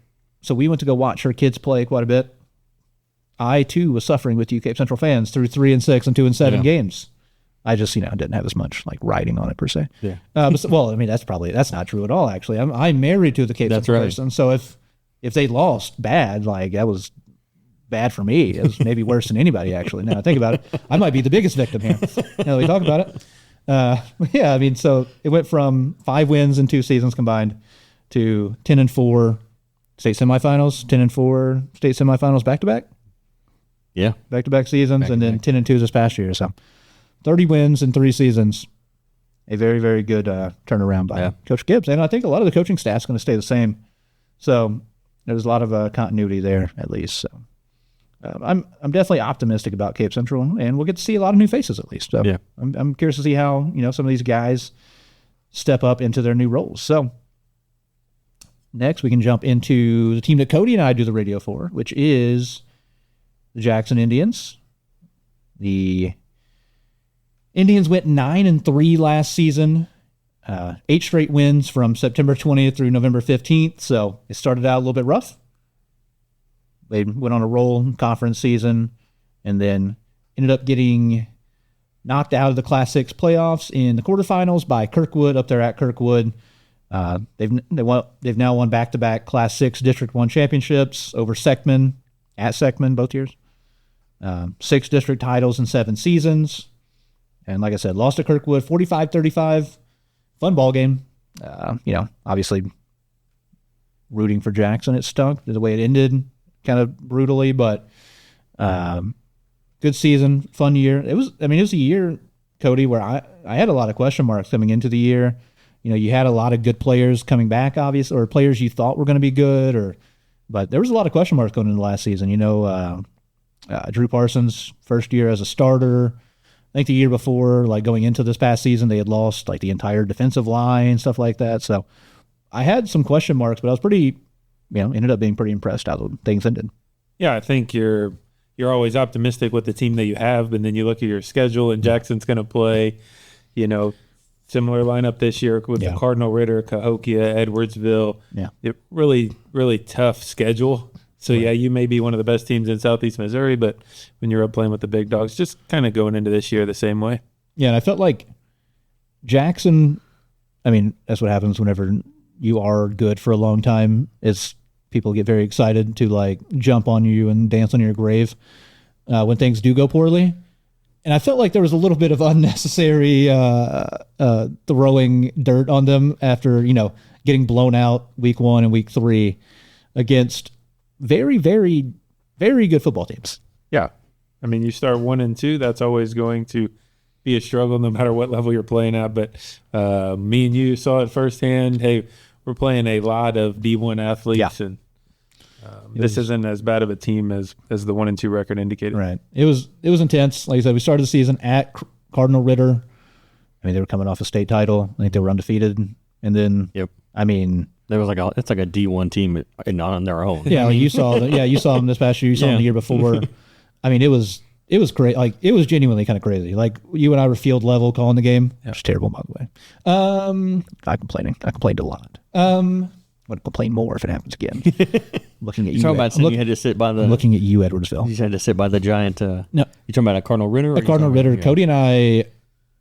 S1: so we went to go watch her kids play quite a bit. I, too, was suffering with you Cape Central fans through 3-6 and 2-7 games. I just, didn't have as much riding on it per se.
S2: Yeah.
S1: Well, I mean, that's not true at all, actually. I'm married to the Cape Central person. So if they lost bad, that was bad for me. It was maybe worse than anybody, actually. Now I think about it, I might be the biggest victim here. Now that we talk about it. Yeah, I mean, so it went from 5 wins in 2 seasons combined to 10-4 state semifinals, 10-4 state semifinals back-to-back.
S2: Yeah.
S1: Back-to-back seasons, and then 10-2 this past year. So 30 wins in 3 seasons. A very, very good turnaround by Coach Gibbs. And I think a lot of the coaching staff is going to stay the same. So there's a lot of continuity there, at least. So I'm definitely optimistic about Cape Central, and we'll get to see a lot of new faces, at least. So I'm curious to see how some of these guys step up into their new roles. So next, we can jump into the team that Cody and I do the radio for, which is the Jackson Indians. The Indians went 9-3 last season, 8 straight wins from September 20th through November 15th. So it started out a little bit rough. They went on a roll in conference season and then ended up getting knocked out of the Class 6 playoffs in the quarterfinals by Kirkwood up there at Kirkwood. They've now won back-to-back Class 6 District 1 championships over Seckman, at Seckman both years. 6 district titles in 7 seasons. And like I said, lost to Kirkwood 45-35. Fun ball game. Obviously rooting for Jackson. It stunk the way it ended, kind of brutally, but good season, fun year. It was a year, Cody, where I had a lot of question marks coming into the year. You had a lot of good players coming back, obviously, or players you thought were going to be good, but there was a lot of question marks going into last season. Drew Parsons' first year as a starter. I think the year before, like going into this past season, they had lost like the entire defensive line, stuff like that. So I had some question marks, but I was pretty, ended up being pretty impressed how things ended.
S3: Yeah, I think you're always optimistic with the team that you have, but then you look at your schedule, and Jackson's going to play, similar lineup this year with the Cardinal Ritter, Cahokia, Edwardsville.
S1: Yeah,
S3: really, really tough schedule. So, you may be one of the best teams in Southeast Missouri, but when you're up playing with the big dogs, just kind of going into this year the same way.
S1: Yeah, and I felt like Jackson, that's what happens whenever you are good for a long time, is people get very excited to, like, jump on you and dance on your grave when things do go poorly. And I felt like there was a little bit of unnecessary throwing dirt on them after, getting blown out week 1 and week 3 against very, very, very good football teams.
S3: Yeah. You start 1 and 2, that's always going to be a struggle no matter what level you're playing at. But me and you saw it firsthand. Hey, we're playing a lot of D1 athletes, and this isn't as bad of a team as the 1 and 2 record indicated.
S1: Right. It was intense. Like I said, we started the season at Cardinal Ritter. They were coming off a state title. I think they were undefeated. And then,
S2: there was it's like a D1 team on their own.
S1: Yeah, you saw them this past year. You saw them the year before. It was great. Like, it was genuinely kind of crazy. Like, you and I were field level calling the game. It was terrible, by the way. I complained a lot. I'm going to complain more if it happens again. Looking at you.
S2: Talking about you had to sit by the.
S1: I'm looking at you, Edwardsville.
S2: You had to sit by the giant. No, you talking about a Cardinal Ritter?
S1: At Cardinal Ritter.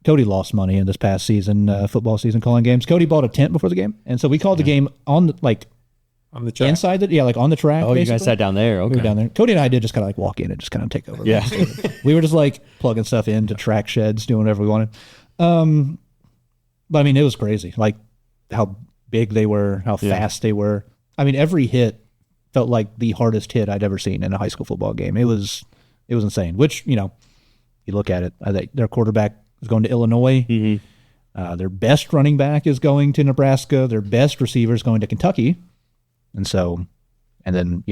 S1: Cody lost money in this past season, football season, calling games. Cody bought a tent before the game, and so we called the game on the track. Inside on the track.
S2: Oh, basically. You guys sat down there. Okay.
S1: We were down there. Cody and I did just kind of like walk in and just kind of take over.
S2: Yeah.
S1: We were just like plugging stuff into track sheds, doing whatever we wanted. But it was crazy. Like how big they were, how fast they were. Every hit felt like the hardest hit I'd ever seen in a high school football game. It was insane. Which, you look at it, their quarterback is going to Illinois.
S2: Mm-hmm.
S1: Their best running back is going to Nebraska. Their best receiver is going to Kentucky. And then,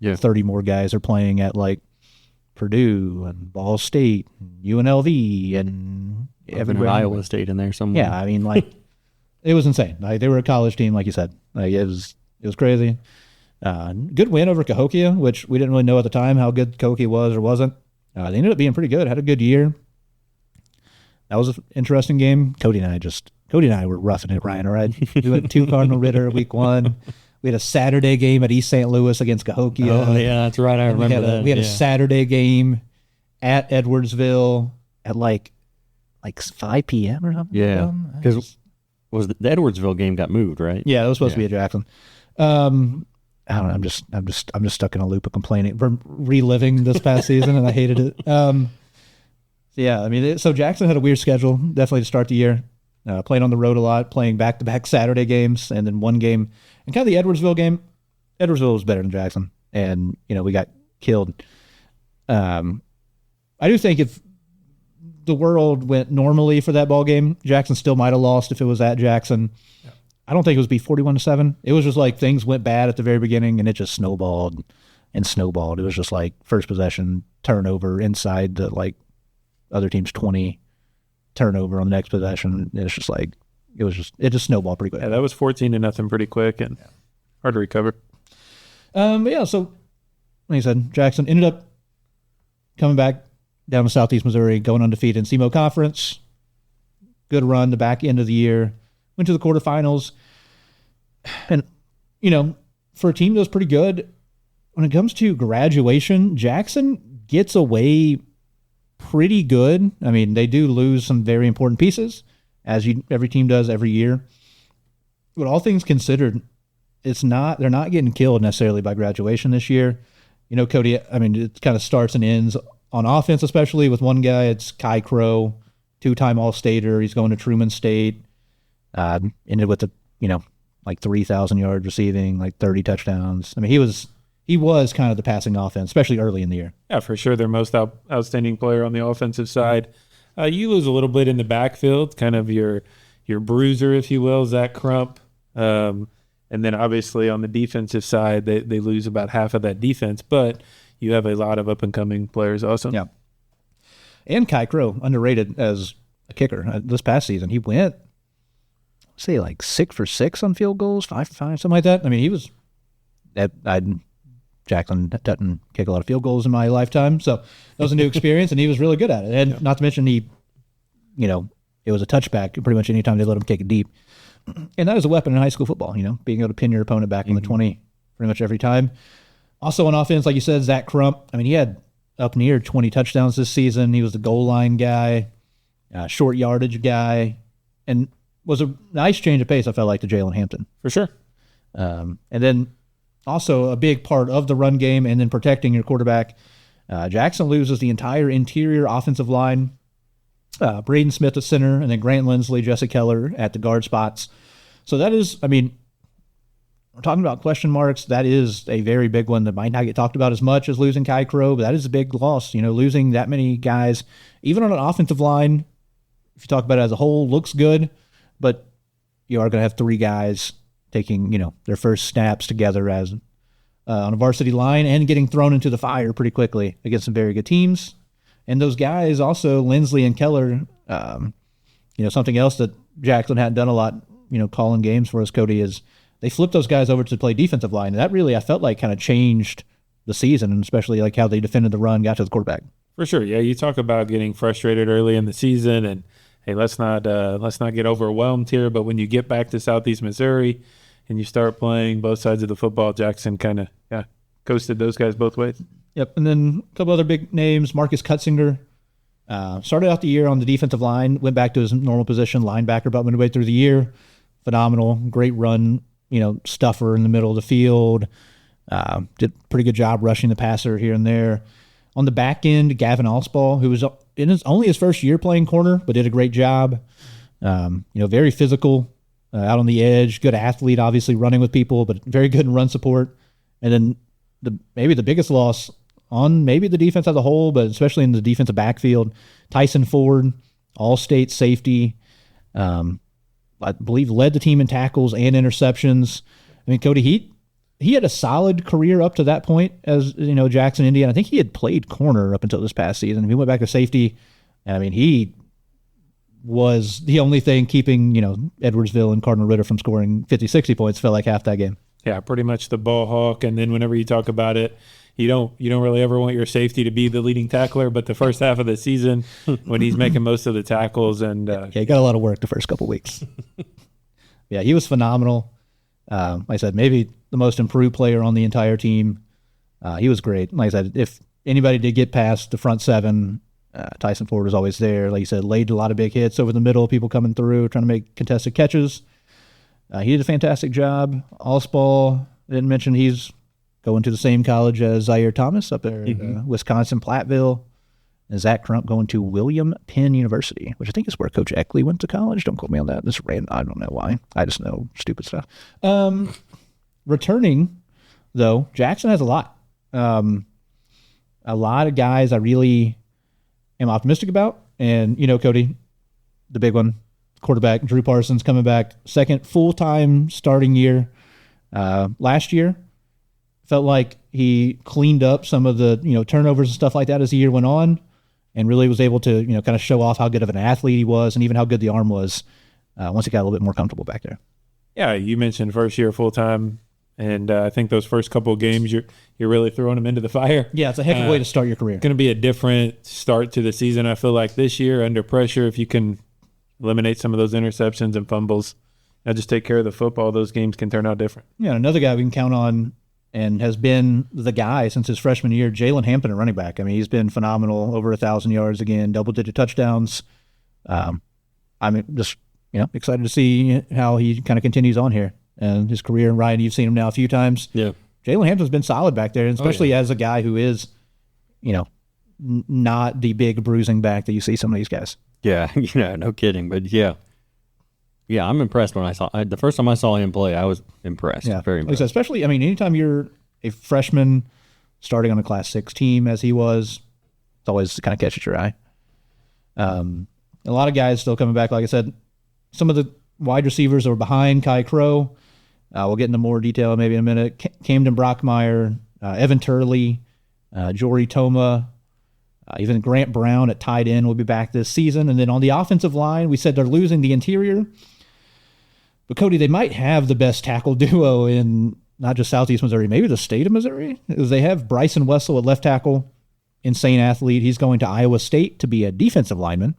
S1: 30 more guys are playing at like Purdue and Ball State, and UNLV, and
S2: Iowa State in there somewhere.
S1: Yeah, it was insane. Like, they were a college team, like you said. Like, it was crazy. Good win over Cahokia, which we didn't really know at the time how good Cahokia was or wasn't. They ended up being pretty good. Had a good year. That was an interesting game. Cody and I were roughing it, Ryan. All right, we went to Cardinal Ritter week 1. We had a Saturday game at East St. Louis against Cahokia.
S2: Oh yeah, that's right. I remember that.
S1: We had a Saturday game at Edwardsville at like 5 p.m. or something.
S2: Yeah, because the Edwardsville game got moved, right?
S1: Yeah, it was supposed to be at Jackson. I don't know. I'm just stuck in a loop of complaining, reliving this past season, and I hated it. So Jackson had a weird schedule, definitely to start the year. Playing on the road a lot, playing back-to-back Saturday games, and then one game. And kind of the Edwardsville game, Edwardsville was better than Jackson, and we got killed. I do think if the world went normally for that ball game, Jackson still might have lost if it was at Jackson. Yeah. I don't think it was be 41-7. It was just like things went bad at the very beginning, and it just snowballed and snowballed. It was just like first possession turnover inside the like other team's 20, turnover on the next possession. It's just like it just snowballed pretty quick.
S3: Yeah, that was 14-0 pretty quick and hard to recover.
S1: But yeah, so like I said, Jackson ended up coming back down to Southeast Missouri, going undefeated in SEMO Conference. Good run the back end of the year. Went to the quarterfinals. And, you know, for a team that was pretty good, when it comes to graduation, Jackson gets away pretty good. I mean, they do lose some very important pieces, as every team does every year. But all things considered, they're not getting killed necessarily by graduation this year. You know, Cody, I mean, it kind of starts and ends on offense, especially with one guy. It's Kai Crow, 2-time All-Stater. He's going to Truman State. Ended with like 3,000 yards receiving, like 30 touchdowns. I mean, he was kind of the passing offense, especially early in the year.
S3: Yeah, for sure. Their most outstanding player on the offensive side. You lose a little bit in the backfield, kind of your bruiser, if you will, Zach Crump. And then obviously on the defensive side, they lose about half of that defense, but you have a lot of up-and-coming players also.
S1: Yeah. And Kai Crow, underrated as a kicker. This past season, he went, say, like 6 for 6 on field goals, 5 for 5, something like that. I mean, he was Jackson doesn't kick a lot of field goals in my lifetime, so that was a new experience, and he was really good at it. And not to mention it was a touchback pretty much any time they let him kick it deep. And that is a weapon in high school football, being able to pin your opponent back on the 20 pretty much every time. Also on offense, like you said, Zach Crump, I mean, he had up near 20 touchdowns this season. He was the goal line guy, short yardage guy, and was a nice change of pace, I felt like, to Jalen Hampton.
S3: For sure.
S1: And then also a big part of the run game and then protecting your quarterback. Jackson loses the entire interior offensive line. Braden Smith at center, and then Grant Lindsley, Jesse Keller at the guard spots. So that is, I mean, we're talking about question marks. That is a very big one that might not get talked about as much as losing Kai Crow, but that is a big loss. Losing that many guys, even on an offensive line, if you talk about it as a whole, looks good, but you are going to have 3 guys taking, their first snaps together as on a varsity line and getting thrown into the fire pretty quickly against some very good teams. And those guys also, Lindsley and Keller, something else that Jackson hadn't done a lot, calling games for us, Cody, is they flipped those guys over to play defensive line. And that really, I felt like, kind of changed the season, and especially like how they defended the run, got to the quarterback.
S3: For sure. Yeah, you talk about getting frustrated early in the season and, hey, let's not get overwhelmed here. But when you get back to Southeast Missouri and you start playing both sides of the football, Jackson kind of coasted those guys both ways.
S1: Yep, and then a couple other big names. Marcus Kutzinger started out the year on the defensive line, went back to his normal position, linebacker, about midway through the year. Phenomenal, great run, stuffer in the middle of the field. Did a pretty good job rushing the passer here and there. On the back end, Gavin Allspaw, who was in only his first year playing corner, but did a great job. Very physical, out on the edge, good athlete, obviously running with people, but very good in run support. And then maybe the biggest loss on maybe the defense as a whole, but especially in the defensive backfield, Tyson Ford, all-state safety, I believe led the team in tackles and interceptions. I mean, Cody, he had a solid career up to that point as, Jackson, Indiana. I think he had played corner up until this past season. He went back to safety. And I mean, he was the only thing keeping, Edwardsville and Cardinal Ritter from scoring 50, 60 points, felt like half that game.
S3: Yeah, pretty much the ball hawk. And then whenever you talk about it, you don't really ever want your safety to be the leading tackler, but the first half of the season when he's making most of the tackles and
S1: he got a lot of work the first couple weeks. Yeah, he was phenomenal. Like I said, maybe the most improved player on the entire team. He was great. Like I said, if anybody did get past the front 7, Tyson Ford was always there. Like you said, laid a lot of big hits over the middle, people coming through, trying to make contested catches. He did a fantastic job. Allspaw, I didn't mention he's going to the same college as Zaire Thomas up there in Wisconsin, Platteville. And Zach Crump going to William Penn University, which I think is where Coach Eckley went to college. Don't quote me on that. This random, I don't know why. I just know stupid stuff. Returning, though, Jackson has a lot. A lot of guys I really am optimistic about. And, Cody, the big one, quarterback Drew Parsons coming back, second full-time starting year. Last year, felt like he cleaned up some of the, turnovers and stuff like that as the year went on, and really was able to, kind of show off how good of an athlete he was and even how good the arm was once he got a little bit more comfortable back there.
S3: Yeah, you mentioned first year full-time, and I think those first couple of games you're really throwing them into the fire.
S1: Yeah, it's a heck of a way to start your career.
S3: It's going to be a different start to the season, I feel like, this year under pressure. If you can eliminate some of those interceptions and fumbles, just take care of the football, those games can turn out different.
S1: Yeah, another guy we can count on and has been the guy since his freshman year, Jalen Hampton, a running back. I mean, he's been phenomenal, over 1,000 yards again, double-digit touchdowns. I'm just, excited to see how he kind of continues on here and his career. And Ryan, you've seen him now a few times.
S2: Yeah.
S1: Jalen Hampton's been solid back there, especially as a guy who is, not the big bruising back that you see some of these guys.
S2: Yeah, no kidding. But yeah, I'm impressed when the first time I saw him play, I was impressed. Yeah, very impressed.
S1: Especially, anytime you're a freshman starting on a Class 6 team as he was, it's always kind of catches your eye. A lot of guys still coming back. Like I said, some of the wide receivers are behind Kai Crow. We'll get into more detail maybe in a minute. Camden Brockmeyer, Evan Turley, Jory Toma, even Grant Brown at tight end will be back this season. And then on the offensive line, we said they're losing the interior. But, Cody, they might have the best tackle duo in not just Southeast Missouri, maybe the state of Missouri. They have Bryson Wessel at left tackle, insane athlete. He's going to Iowa State to be a defensive lineman.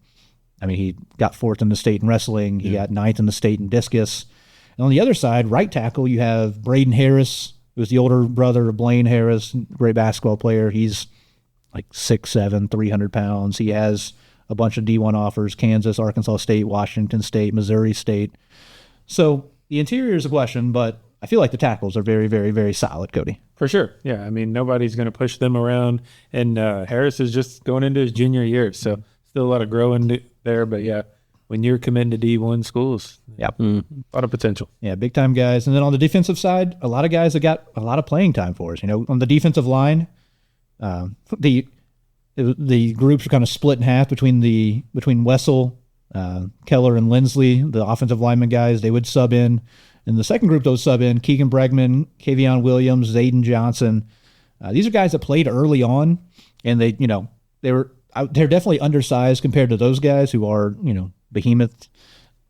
S1: He got 4th in the state in wrestling. He got 9th in the state in discus. And on the other side, right tackle, you have Braden Harris, who's the older brother of Blaine Harris, great basketball player. He's like 6'7", 300 pounds. He has a bunch of D1 offers, Kansas, Arkansas State, Washington State, Missouri State. So the interior is a question, but I feel like the tackles are very, very, very solid, Cody.
S3: For sure. Yeah, nobody's going to push them around. And Harris is just going into his junior year, so still a lot of growing there. But, yeah, when you're committing to D1 schools, a lot of potential.
S1: Yeah, big-time guys. And then on the defensive side, a lot of guys that got a lot of playing time for us. On the defensive line, the groups are kind of split in half between Wessel, Keller, and Lindsley, the offensive lineman guys. They would sub in. In the second group, those sub in Keegan Bregman, Kavion Williams, Zayden Johnson. These are guys that played early on, and they're definitely undersized compared to those guys who are behemoth.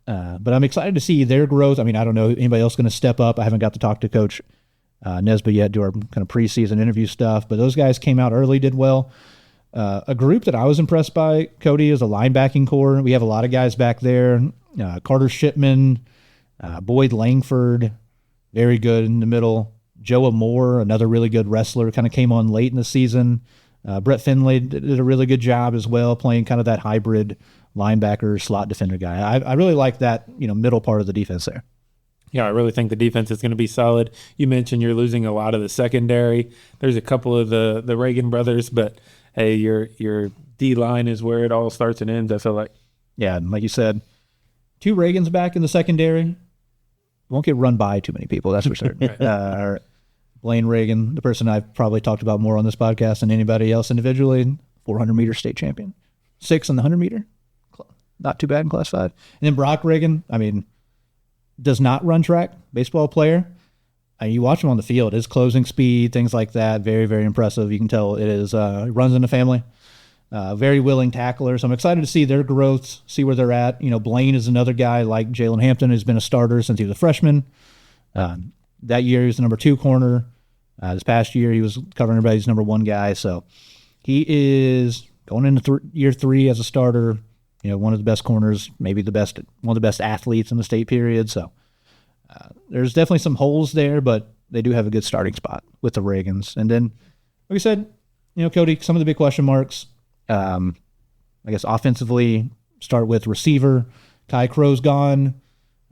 S1: But I'm excited to see their growth. I don't know anybody else going to step up. I haven't got to talk to Coach Nesbitt yet, do our kind of preseason interview stuff. But those guys came out early, did well. A group that I was impressed by, Cody, is a linebacking core. We have a lot of guys back there. Carter Shipman, Boyd Langford, very good in the middle. Joe Moore, another really good wrestler, kind of came on late in the season. Brett Finlay did a really good job as well, playing kind of that hybrid linebacker, slot defender guy. I really like that, middle part of the defense there.
S3: Yeah, I really think the defense is going to be solid. You mentioned you're losing a lot of the secondary. There's a couple of the Reagan brothers, but hey, your D-line is where it all starts and ends, I feel like.
S1: Yeah, and like you said, 2 Reagans back in the secondary. Won't get run by too many people, that's for certain. Right. Blaine Reagan, the person I've probably talked about more on this podcast than anybody else individually, 400-meter state champion. 6 on the 100-meter. Not too bad in Class 5. And then Brock Reagan, does not run track, baseball player. You watch him on the field, his closing speed, things like that, very, very impressive. You can tell it is runs in the family. Very willing tackler. So I'm excited to see their growth, see where they're at. Blaine is another guy like Jalen Hampton who's been a starter since he was a freshman. That year he was the number 2 corner. This past year he was covering everybody's number 1 guy. So he is going into year 3 as a starter. One of the best corners, maybe one of the best athletes in the state period. So there's definitely some holes there, but they do have a good starting spot with the Reagans. And then, like I said, Cody, some of the big question marks. I guess offensively, start with receiver. Kai Crow's gone.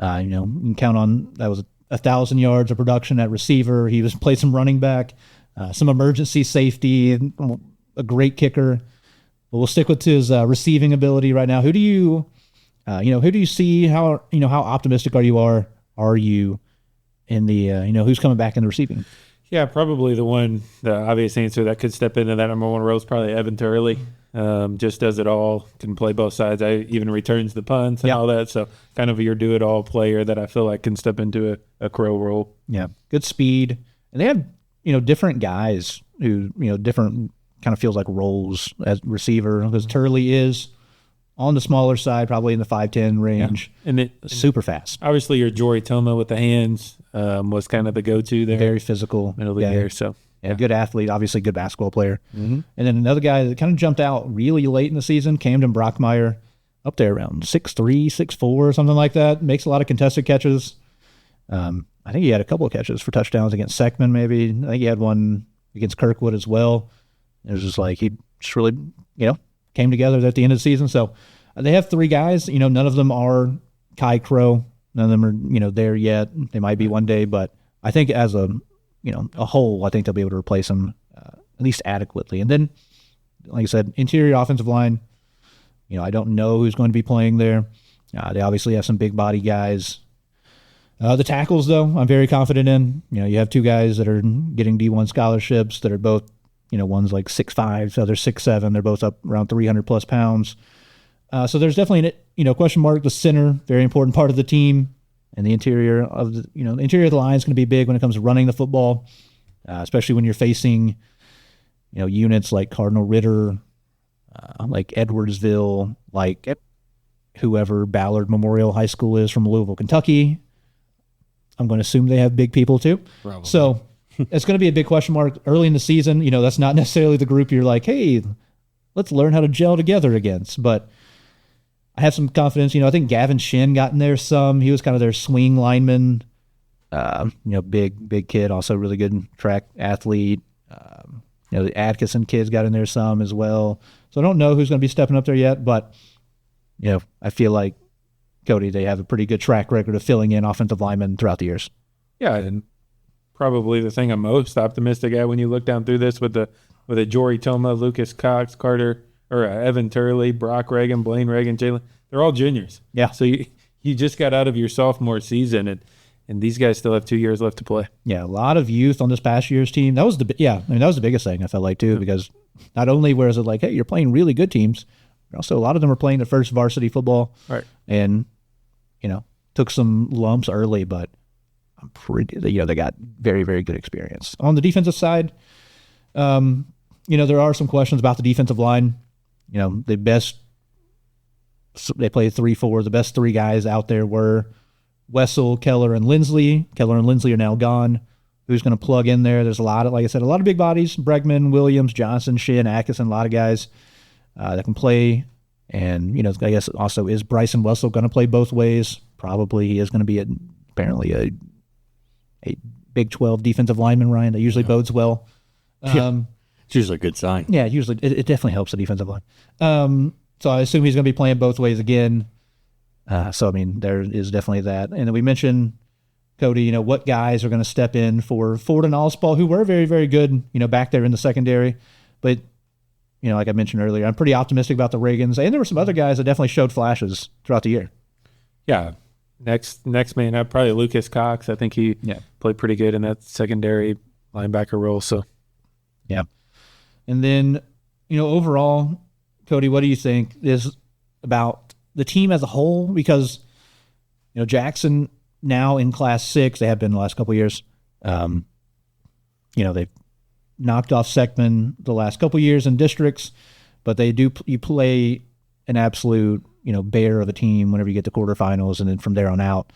S1: You can count on that was 1,000 yards of production at receiver. He played some running back, some emergency safety, and a great kicker. But we'll stick with his receiving ability right now. Who do you see? How optimistic are you in the who's coming back in the receiving?
S3: Yeah, probably the obvious answer that could step into that number one role is probably Evan Turley. Just does it all, can play both sides. Even returns the punts and all that. So kind of your do-it-all player that I feel like can step into a Crow role.
S1: Yeah, good speed. And they have, different guys who, different kind of feels like roles as receiver, because Turley is on the smaller side, probably in the 5'10" range, and super fast.
S3: Obviously, your Jory Toma with the hands was kind of the go-to there.
S1: Very physical.
S3: Middle of the year, so.
S1: Yeah, good athlete, obviously good basketball player.
S3: Mm-hmm.
S1: And then another guy that kind of jumped out really late in the season, Camden Brockmeyer, up there around 6'3", 6'4", something like that. Makes a lot of contested catches. I think he had a couple of catches for touchdowns against Seckman, maybe. I think he had one against Kirkwood as well. It was just like he just really, came together at the end of the season. So they have three guys. None of them are Kai Crow. None of them are, there yet. They might be one day, but I think as a whole, I think they'll be able to replace them at least adequately. And then, like I said, interior offensive line, I don't know who's going to be playing there. They obviously have some big body guys. The tackles, though, I'm very confident in. You have two guys that are getting D1 scholarships that are both, one's like 6'5", the other's 6'7". They're both up around 300-plus pounds. So there's definitely an, question mark. The center, very important part of the team. And the interior of the line is going to be big when it comes to running the football, especially when you're facing, units like Cardinal Ritter, like Edwardsville, like whoever Ballard Memorial High School is from Louisville, Kentucky. I'm going to assume they have big people too.
S2: Probably.
S1: So it's going to be a big question mark early in the season. That's not necessarily the group you're like, hey, let's learn how to gel together against. But I have some confidence. I think Gavin Shin got in there some. He was kind of their swing lineman. Big kid, also really good track athlete. The Atkinson kids got in there some as well. So I don't know who's going to be stepping up there yet, but I feel like Cody, they have a pretty good track record of filling in offensive linemen throughout the years.
S3: Yeah, and probably the thing I'm most optimistic at when you look down through this with a Jory Toma, Lucas Cox, Evan Turley, Brock Reagan, Blaine Reagan, Jalen, they're all juniors.
S1: Yeah.
S3: So you just got out of your sophomore season, and these guys still have 2 years left to play.
S1: Yeah, a lot of youth on this past year's team. That was that was the biggest thing I felt like too, because not only was it like, hey, you're playing really good teams, but also a lot of them are playing the first varsity football.
S3: Right.
S1: And took some lumps early, but I'm pretty, they got very, very good experience. On the defensive side, there are some questions about the defensive line. They played 3-4. The best three guys out there were Wessel, Keller, and Lindsley. Keller and Lindsley are now gone. Who's going to plug in there? There's a lot of, like I said, a lot of big bodies. Bregman, Williams, Johnson, Shin, Atkinson, a lot of guys that can play. And, I guess also, is Bryson Wessel going to play both ways? Probably. He is going to be apparently a Big 12 defensive lineman, Ryan. That usually bodes well.
S2: It's usually a good sign.
S1: Yeah, usually it definitely helps the defensive line. So I assume he's going to be playing both ways again. So, there is definitely that. And then we mentioned, Cody, what guys are going to step in for Ford and Allspaw, who were very, very good, back there in the secondary. But, like I mentioned earlier, I'm pretty optimistic about the Reagans. And there were some other guys that definitely showed flashes throughout the year.
S3: Yeah. Next man up, probably Lucas Cox. I think he played pretty good in that secondary linebacker role. So,
S1: yeah. And then, overall, Cody, what do you think is about the team as a whole? Because, Jackson now in Class 6, they have been the last couple of years. They've knocked off Seckman the last couple of years in districts, but you play an absolute, bear of a team whenever you get to quarterfinals, and then from there on out.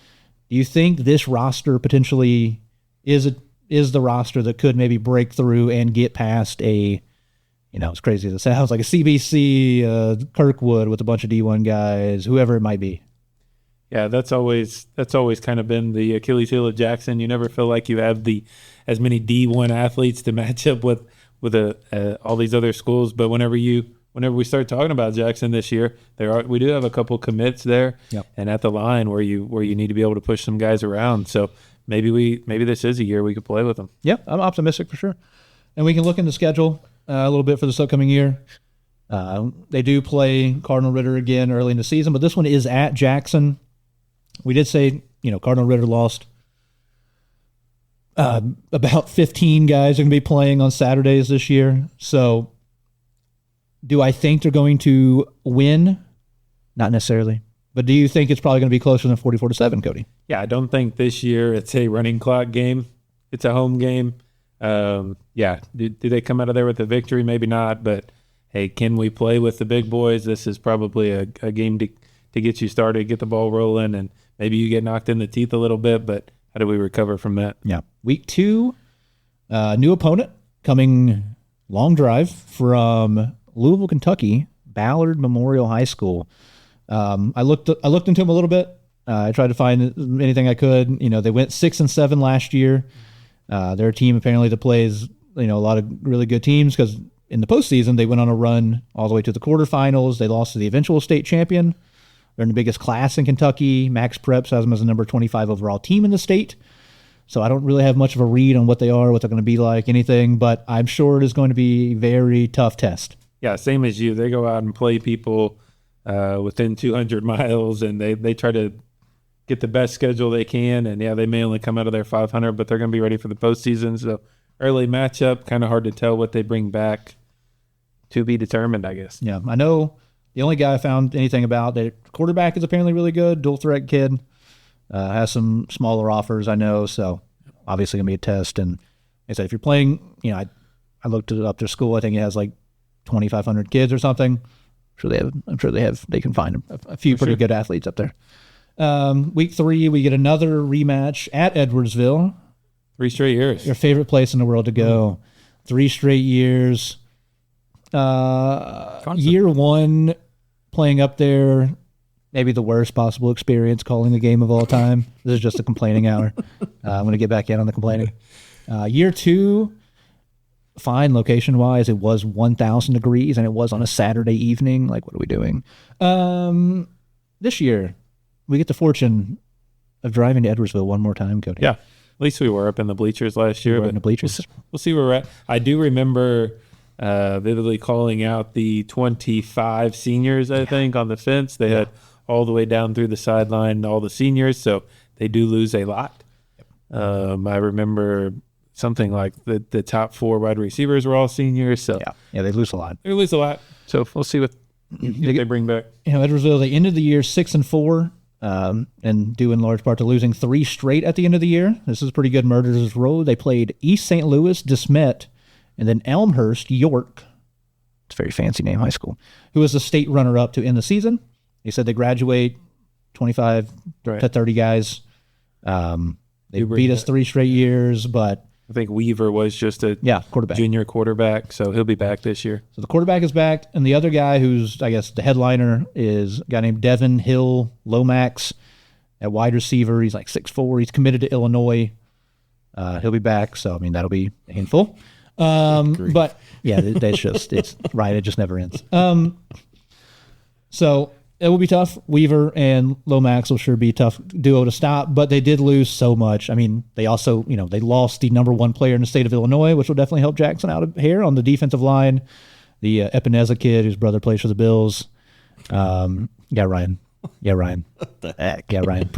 S1: Do you think this roster potentially is the roster that could maybe break through and get past a, it's crazy as it sounds, like a CBC, Kirkwood with a bunch of D1 guys, whoever it might be?
S3: Yeah, that's always kind of been the Achilles heel of Jackson. You never feel like you have as many D1 athletes to match up with all these other schools. But whenever we start talking about Jackson this year, we do have a couple commits there, and at the line where you need to be able to push some guys around. So maybe this is a year we could play with them.
S1: Yeah, I'm optimistic for sure, and we can look in the schedule a little bit for this upcoming year. They do play Cardinal Ritter again early in the season, but this one is at Jackson. We did say, Cardinal Ritter lost About 15 guys are going to be playing on Saturdays this year. So do I think they're going to win? Not necessarily. But do you think it's probably going to be closer than 44-7, Cody?
S3: Yeah, I don't think this year it's a running clock game. It's a home game. Yeah, do they come out of there with a victory? Maybe not, but hey, can we play with the big boys? This is probably a game to get you started, get the ball rolling, and maybe you get knocked in the teeth a little bit, but how do we recover from that?
S1: Yeah. Week 2, new opponent coming long drive from Louisville, Kentucky, Ballard Memorial High School. I looked into them a little bit. I tried to find anything I could. They went 6-7 last year. They're a team apparently that plays, a lot of really good teams because in the postseason they went on a run all the way to the quarterfinals. They lost to the eventual state champion. They're in the biggest class in Kentucky. Max Preps has them as the number 25 overall team in the state. So I don't really have much of a read on what they are, what they're going to be like, anything, but I'm sure it is going to be a very tough test.
S3: Yeah, same as you. They go out and play people within 200 miles, and they try to get the best schedule they can. And, yeah, they may only come out of there 500, but they're going to be ready for the postseason. So early matchup, kind of hard to tell what they bring back. To be determined, I guess.
S1: Yeah, I know the only guy I found anything about, the quarterback is apparently really good, dual threat kid. Has some smaller offers, I know, so obviously going to be a test. And like I said, if you're playing, I looked it up their school. I think it has like 2,500 kids or something. I'm sure they can find a few pretty good athletes up there. Week 3, we get another rematch at Edwardsville.
S3: 3 straight years.
S1: Your favorite place in the world to go. 3 straight years. Year 1 playing up there, maybe the worst possible experience calling the game of all time. This is just a complaining hour. I'm going to get back in on the complaining. Year 2, fine location-wise. It was 1,000 degrees, and it was on a Saturday evening. Like, what are we doing? This year, we get the fortune of driving to Edwardsville one more time, Cody.
S3: Yeah, at least we were up in the bleachers last year.
S1: In the bleachers.
S3: We'll see where we're at. I do remember vividly calling out the 25 seniors, I think, on the fence. They had all the way down through the sideline, all the seniors, so they do lose a lot. I remember something like the top 4 wide receivers were all seniors. So
S1: yeah, they lose a lot.
S3: They lose a lot. So we'll see what they bring back.
S1: Edwardsville, they ended the year 6-4, and due in large part to losing 3 straight at the end of the year. This is pretty good Murderers Road. They played East St. Louis, DeSmet, and then Elmhurst, York. It's a very fancy name, high school, who was the state runner-up to end the season. They said they graduate 25 to 30 guys. They beat us 3 straight years, but
S3: I think Weaver was just a junior quarterback, so he'll be back this year.
S1: So the quarterback is back, and the other guy who's, I guess, the headliner is a guy named Devin Hill Lomax at wide receiver. He's like 6'4". He's committed to Illinois. He'll be back, so, I mean, that'll be painful. But, yeah, it's right. It just never ends. So it will be tough. Weaver and Lomax will sure be a tough duo to stop, but they did lose so much. I mean, they also, they lost the number 1 player in the state of Illinois, which will definitely help Jackson out here on the defensive line. The Epineza kid, whose brother plays for the Bills. Ryan. What the heck? Yeah, Ryan.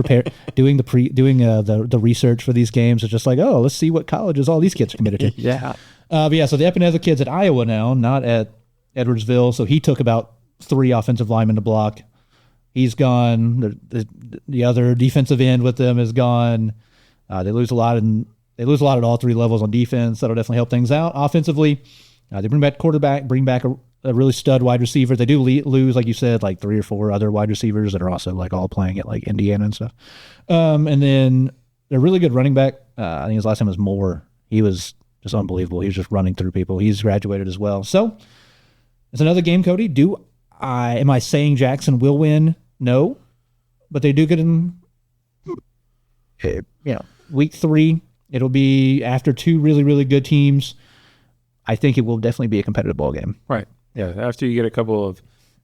S1: Doing the research for these games is just like, oh, let's see what colleges all these kids are committed to.
S3: Yeah.
S1: So the Epineza kid's at Iowa now, not at Edwardsville. So he took about 3 offensive linemen to block. He's gone. The other defensive end with them is gone. They lose a lot at all 3 levels on defense. That'll definitely help things out. Offensively, they bring back quarterback, bring back a really stud wide receiver. They do lose, like you said, like 3 or 4 other wide receivers that are also like all playing at like Indiana and stuff. And then they're really good running back. I think his last name was Moore. He was just unbelievable. He was just running through people. He's graduated as well. So it's another game, Cody. Am I saying Jackson will win? No, but they do get in. Week 3. It'll be after 2 really, really good teams. I think it will definitely be a competitive ball game.
S3: Right. Yeah. After you get a couple of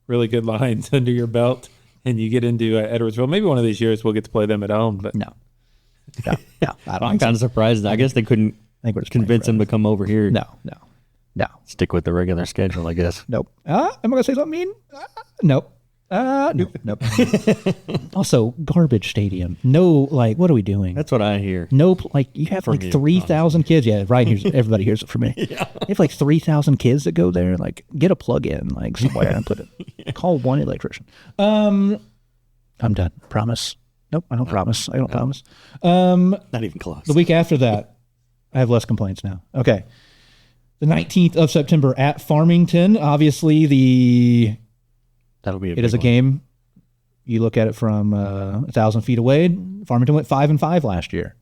S3: really good lines under your belt and you get into Edwardsville, maybe one of these years we'll get to play them at home. But
S1: no.
S2: I'm kind of surprised. I guess they couldn't convince him to come over here.
S1: No.
S2: Stick with the regular schedule, I guess.
S1: Nope. Am I going to say something mean? Nope. Nope. Also, garbage stadium. No, like, what are we doing?
S2: That's what I hear.
S1: No, like, you have like 3,000 kids. Yeah, right. Everybody hears it from me. Yeah. You have like 3,000 kids that go there. Like, get a plug in, like, somewhere and put it. Yeah. Call one electrician. I'm done. Promise. Nope, I don't promise. I don't promise.
S2: Not even close.
S1: The week after that, I have less complaints now. Okay. The 19th of September at Farmington. Obviously,
S2: That'll be
S1: it is a game. You look at it from 1,000 feet away. Farmington went 5-5 last year.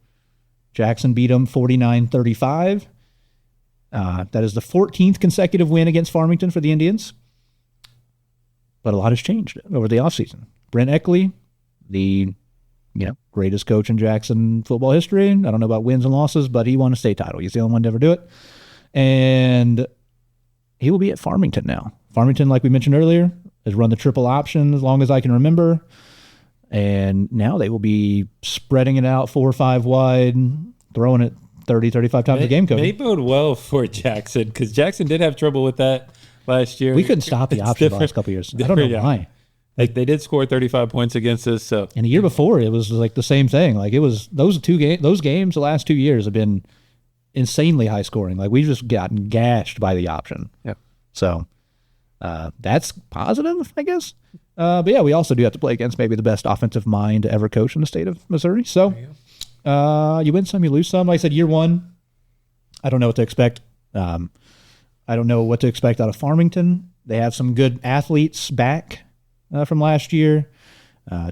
S1: Jackson beat them 49-35. That is the 14th consecutive win against Farmington for the Indians. But a lot has changed over the offseason. Brent Eckley, the greatest coach in Jackson football history. I don't know about wins and losses, but he won a state title. He's the only one to ever do it. And he will be at Farmington now. Farmington, like we mentioned earlier, has run the triple option as long as I can remember. And now they will be spreading it out 4 or 5 wide, throwing it 30, 35 times a game, Cody.
S3: May bode well for Jackson because Jackson did have trouble with that last year.
S1: We couldn't stop the option the last couple of years. I don't know why.
S3: Like they did score 35 points against us. So,
S1: and the year before, it was like the same thing. Like it was those games the last 2 years have been insanely high scoring. Like we've just gotten gashed by the option.
S3: Yeah.
S1: So that's positive, I guess. But yeah, we also do have to play against maybe the best offensive mind to ever coach in the state of Missouri. So you win some, you lose some. Like I said, year one, I don't know what to expect. I don't know what to expect out of Farmington. They have some good athletes back from last year.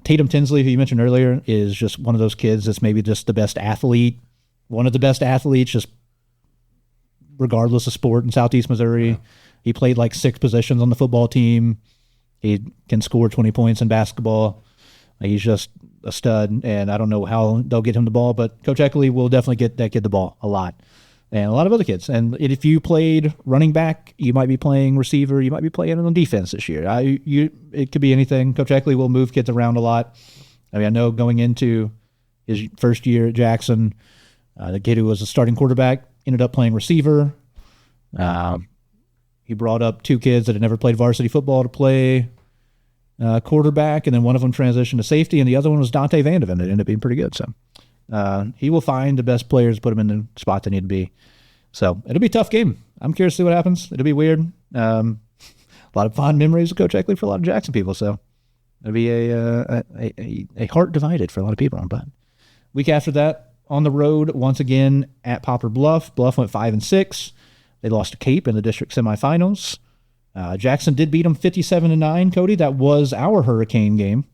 S1: Tatum Tinsley, who you mentioned earlier, is just one of those kids that's maybe just the best athlete, one of the best athletes, just regardless of sport in Southeast Missouri. Yeah. He played like 6 positions on the football team. He can score 20 points in basketball. He's just a stud, and I don't know how they'll get him the ball, but Coach Eckley will definitely get that kid the ball a lot, and a lot of other kids. And if you played running back, you might be playing receiver, you might be playing on defense this year. It could be anything. Coach Eckley will move kids around a lot. I mean, I know going into his first year at Jackson, the kid who was a starting quarterback ended up playing receiver. He brought up 2 kids that had never played varsity football to play quarterback, and then one of them transitioned to safety, and the other one was Dante Vandeven. It ended up being pretty good. So he will find the best players, put them in the spot they need to be. So it'll be a tough game. I'm curious to see what happens. It'll be weird. A lot of fond memories of Coach Eckley for a lot of Jackson people. So it'll be a heart divided for a lot of people. But week after that, on the road once again at Poplar Bluff. Bluff went 5-6. They lost to Cape in the district semifinals. Jackson did beat them 57-9, Cody. That was our Hurricane game.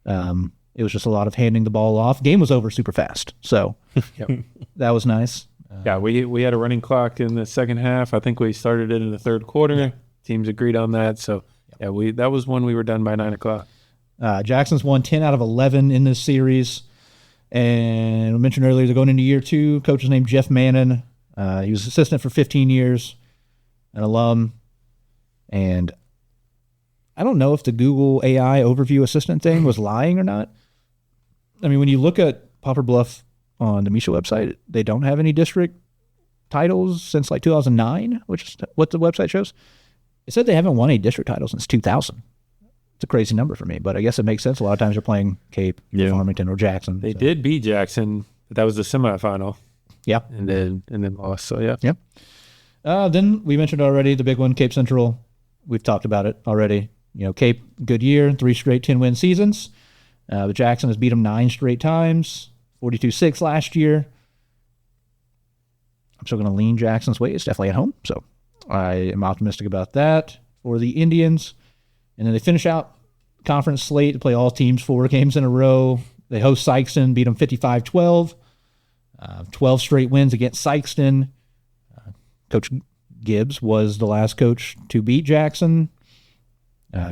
S1: It was just a lot of handing the ball off. Game was over super fast, so that was nice.
S3: Yeah, we had a running clock in the second half. I think we started it in the third quarter. Yeah. Teams agreed on that, so that was when we were done by 9:00.
S1: Jackson's won 10 out of 11 in this series, and we mentioned earlier they're going into year 2. Coach is named Jeff Mannon. He was assistant for 15 years, an alum, and I don't know if the Google AI overview assistant thing was lying or not. I mean, when you look at Poplar Bluff on the Misha website, they don't have any district titles since like 2009, which is what the website shows. It said they haven't won a district title since 2000. It's a crazy number for me, but I guess it makes sense. A lot of times they're playing Cape, Farmington, or Jackson.
S3: They did beat Jackson, but that was the semifinal.
S1: Yeah.
S3: And then lost. So, yeah.
S1: Yep. Then we mentioned already the big one, Cape Central. We've talked about it already. Cape, good year, 3 straight 10-win seasons. But Jackson has beat them 9 straight times, 42-6 last year. I'm still going to lean Jackson's way. It's definitely at home. So I am optimistic about that for the Indians. And then they finish out conference slate to play all teams 4 games in a row. They host Saxony, beat them 55-12. 12 straight wins against Saxony. Coach Gibbs was the last coach to beat Jackson.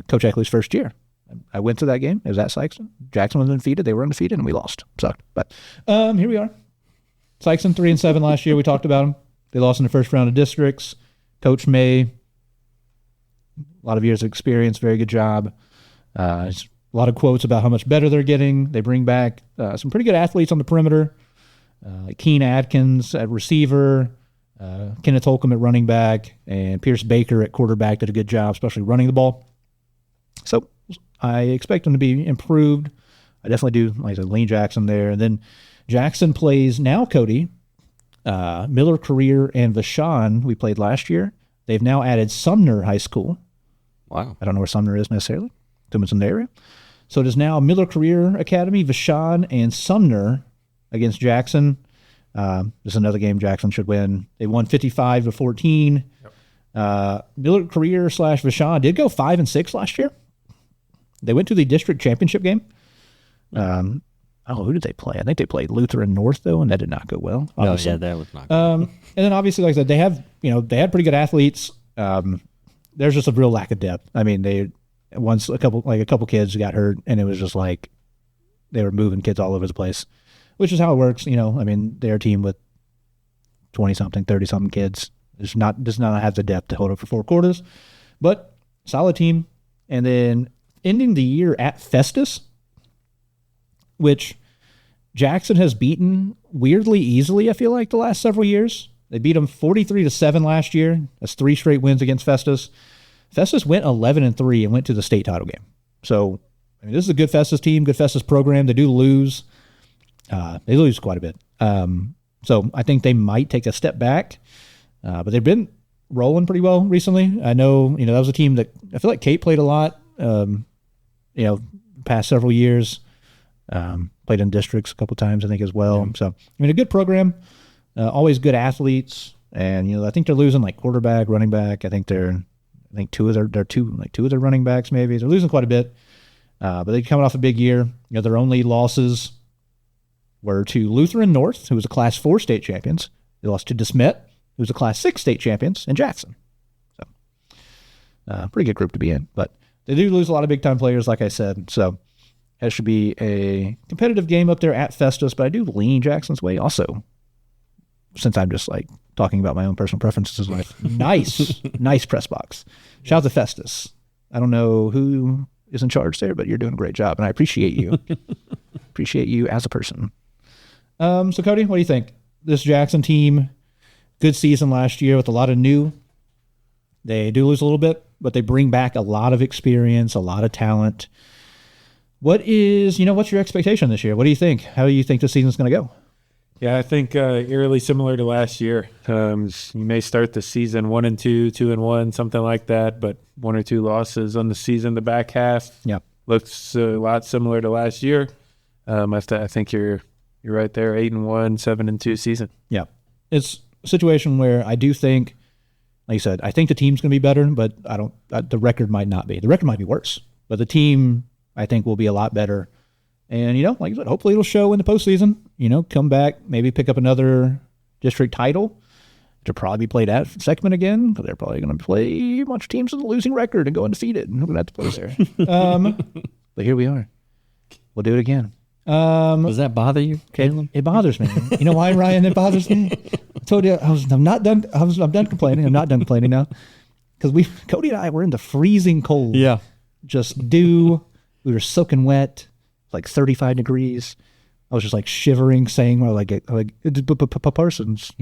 S1: Coach Eckley's first year. I went to that game. It was at Saxony. Jackson was undefeated. They were undefeated, and we lost. Sucked. But here we are. Saxony 3-7 last year. We talked about them. They lost in the first round of districts. Coach May, a lot of years of experience. Very good job. A lot of quotes about how much better they're getting. They bring back some pretty good athletes on the perimeter. Keen Atkins at receiver, Kenneth Holcomb at running back, and Pierce Baker at quarterback did a good job, especially running the ball. So I expect them to be improved. I definitely do, like I said, lean Jackson there. And then Jackson plays now, Cody, Miller Career and Vashon, we played last year. They've now added Sumner High School.
S2: Wow.
S1: I don't know where Sumner is necessarily. It's in the area. So it is now Miller Career Academy, Vashon, and Sumner against Jackson. This is another game Jackson should win. They won 55-14. Yep. Miller Career / Vashon did go 5-6 last year. They went to the district championship game. Who did they play? I think they played Lutheran North though, and that did not go well.
S2: Obviously. No, yeah, that was not good.
S1: And then obviously, like I said, they had pretty good athletes. There's just a real lack of depth. I mean, a couple kids got hurt, and it was just like they were moving kids all over the place, which is how it works. I mean, they're a team with 20-something, 30-something kids. Does not have the depth to hold up for 4 quarters, but solid team. And then ending the year at Festus, which Jackson has beaten weirdly easily, I feel like, the last several years. They beat them 43-7 last year. That's 3 straight wins against Festus. Festus went 11-3 and went to the state title game. So, I mean, this is a good Festus team, good Festus program. They do lose. They lose quite a bit. So I think they might take a step back. But they've been rolling pretty well recently. I know, that was a team that I feel like Kate played a lot, past several years. Played in districts a couple times, I think, as well. Yeah. So, I mean, a good program, always good athletes. And, I think they're losing like quarterback, two of their running backs, maybe. They're losing quite a bit. But they're coming off a big year. Their only losses were to Lutheran North, who was a Class 4 state champions. They lost to DeSmet, who was a Class 6 state champions, and Jackson. So, pretty good group to be in. But they do lose a lot of big-time players, like I said. So, that should be a competitive game up there at Festus. But I do lean Jackson's way also, since I'm just like talking about my own personal preferences in life. Nice press box. Shout out to Festus. I don't know who is in charge there, but you're doing a great job, and I appreciate you. Appreciate you as a person. So, Cody, what do you think? This Jackson team, good season last year with a lot of new. They do lose a little bit, but they bring back a lot of experience, a lot of talent. What's your expectation this year? What do you think? How do you think the season's going to go?
S3: Yeah, I think eerily similar to last year. You may start the season 1-2, 2-1, something like that, but 1 or 2 losses on the season. The back half looks a lot similar to last year. I think you're right there, 8-1, 7-2 season. Yeah,
S1: it's a situation where I do think, like you said, I think the team's going to be better, but the record might not be. The record might be worse, but the team, I think, will be a lot better. And, like I said, hopefully it'll show in the postseason. Come back, maybe pick up another district title to probably be played at Seckman again, because they're probably going to play a bunch of teams with a losing record and go undefeated. And we're going to have to play there. But here we are. We'll do it again.
S2: Does that bother you, Caleb?
S1: It bothers me. You know why, Ryan? It bothers me. I told you I'm done complaining. I'm not done complaining now, because Cody and I were in the freezing cold.
S2: Yeah,
S1: just dew. We were soaking wet, like 35 degrees. I was just like shivering, saying, "Well, like Parsons,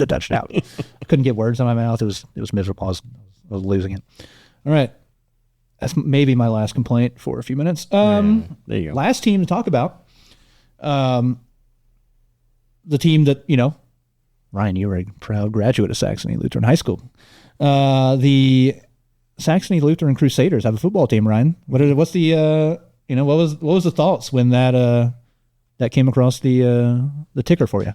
S1: touched out." I couldn't get words out of my mouth. It was miserable. I was losing it. All right. That's maybe my last complaint for a few minutes.
S2: There you go.
S1: Last team to talk about. The team that, Ryan, you were a proud graduate of Saxony Lutheran High School. The Saxony Lutheran Crusaders have a football team, Ryan. What was the thoughts when that came across the ticker for you?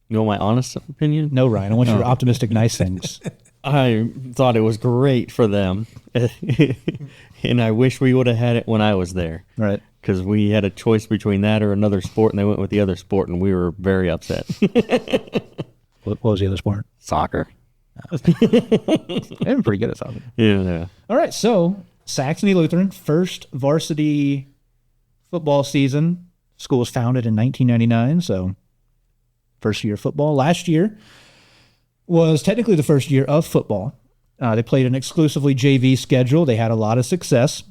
S2: You want my honest opinion?
S1: No, Ryan. I want your optimistic, nice things.
S2: I thought it was great for them, and I wish we would have had it when I was there.
S1: Right.
S2: Because we had a choice between that or another sport, and they went with the other sport, and we were very upset.
S1: What was the other sport?
S2: Soccer.
S1: They're pretty good at soccer.
S2: Yeah.
S1: All right, so Saxony Lutheran, first varsity football season. School was founded in 1999, so first year of football. Last year was technically the first year of football. They played an exclusively JV schedule. They had a lot of success.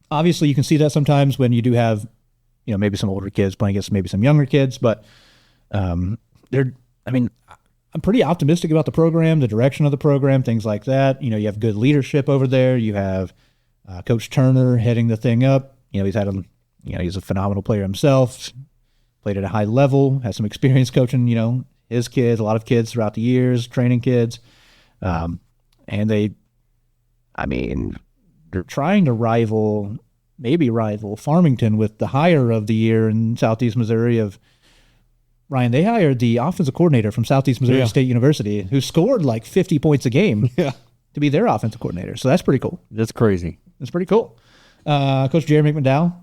S1: Obviously, you can see that sometimes when you do have, maybe some older kids playing against maybe some younger kids, but I'm pretty optimistic about the program, the direction of the program, things like that. You have good leadership over there. You have Coach Turner heading the thing up. He's a phenomenal player himself. Played at a high level. Has some experience coaching. His kids, a lot of kids throughout the years, training kids, and they're trying to maybe rival Farmington with the hire of the year in Southeast Missouri of Ryan. They hired the offensive coordinator from Southeast Missouri State University who scored like 50 points a game to be their offensive coordinator. So that's pretty cool.
S2: That's crazy.
S1: That's pretty cool. Coach Jeremy McDowell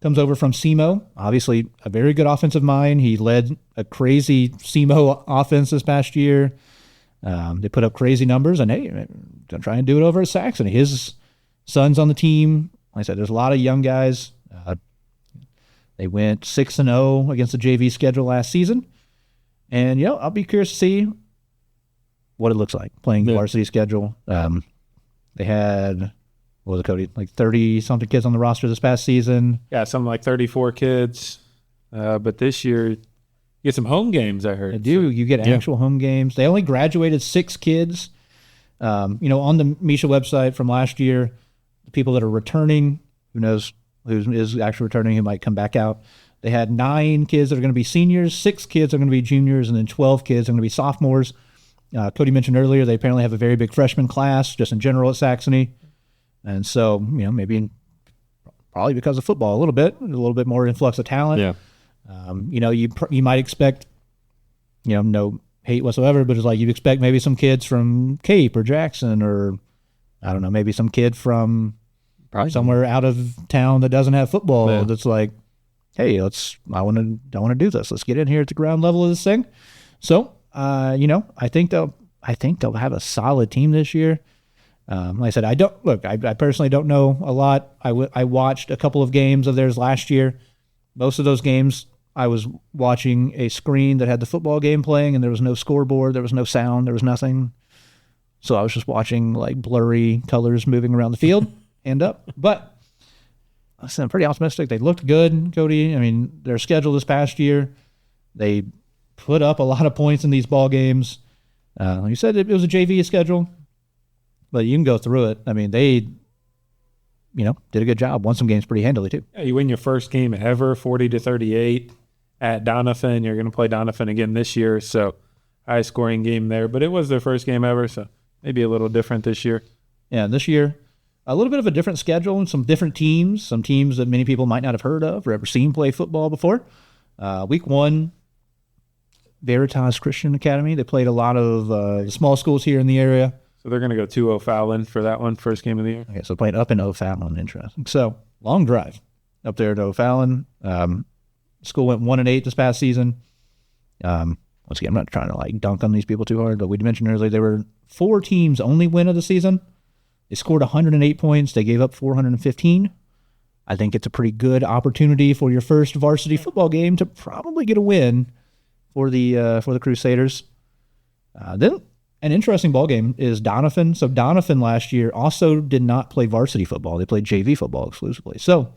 S1: comes over from SEMO. Obviously, a very good offensive mind. He led a crazy SEMO offense this past year. They put up crazy numbers, and hey, going to try and do it over at Saxony. His son's on the team. Like I said, there's a lot of young guys. They went 6-0 against the JV schedule last season. And, I'll be curious to see what it looks like playing the varsity schedule. They had, what was it, Cody, like 30-something kids on the roster this past season.
S3: Yeah, something like 34 kids. But this year, you get some home games, I heard.
S1: They do. You get actual home games. They only graduated 6 kids. On the Misha website from last year, the people that are returning, who knows who is actually returning, who might come back out. They had 9 kids that are going to be seniors, 6 kids are going to be juniors, and then 12 kids are going to be sophomores. Cody mentioned earlier they apparently have a very big freshman class just in general at Saxony. And so, maybe probably because of football a little bit more influx of talent.
S2: Yeah.
S1: You might expect, no hate whatsoever, but it's like you expect maybe some kids from Cape or Jackson or, I don't know, maybe some kid from probably somewhere out of town that doesn't have football that's like, hey, I want to do this. Let's get in here at the ground level of this thing. So, I think they'll have a solid team this year. Like I said, I personally don't know a lot. I watched a couple of games of theirs last year. Most of those games, I was watching a screen that had the football game playing, and there was no scoreboard, there was no sound, there was nothing. So I was just watching like blurry colors moving around the field and up. But I'm pretty optimistic. They looked good, Cody. Their schedule this past year, they put up a lot of points in these ball games. Like you said, it was a JV schedule, but you can go through it. They, did a good job. Won some games pretty handily too.
S3: Yeah, you win your first game ever, 40-38 at Doniphan. You're going to play Doniphan again this year, so high scoring game there. But it was their first game ever, so maybe a little different this year.
S1: Yeah, this year, a little bit of a different schedule and some different teams, some teams that many people might not have heard of or ever seen play football before. Week 1, Veritas Christian Academy. They played a lot of small schools here in the area.
S3: So they're going to go 2 O'Fallon for that one, first game of the year.
S1: Okay, so playing up in O'Fallon, interesting. So long drive up there to O'Fallon. School went 1-8 this past season. Once again, I'm not trying to dunk on these people too hard, but we mentioned earlier there were 4 teams only win of the season. They scored 108 points. They gave up 415. I think it's a pretty good opportunity for your first varsity football game to probably get a win for the Crusaders. Then an interesting ball game is Doniphan. So Doniphan last year also did not play varsity football. They played JV football exclusively. So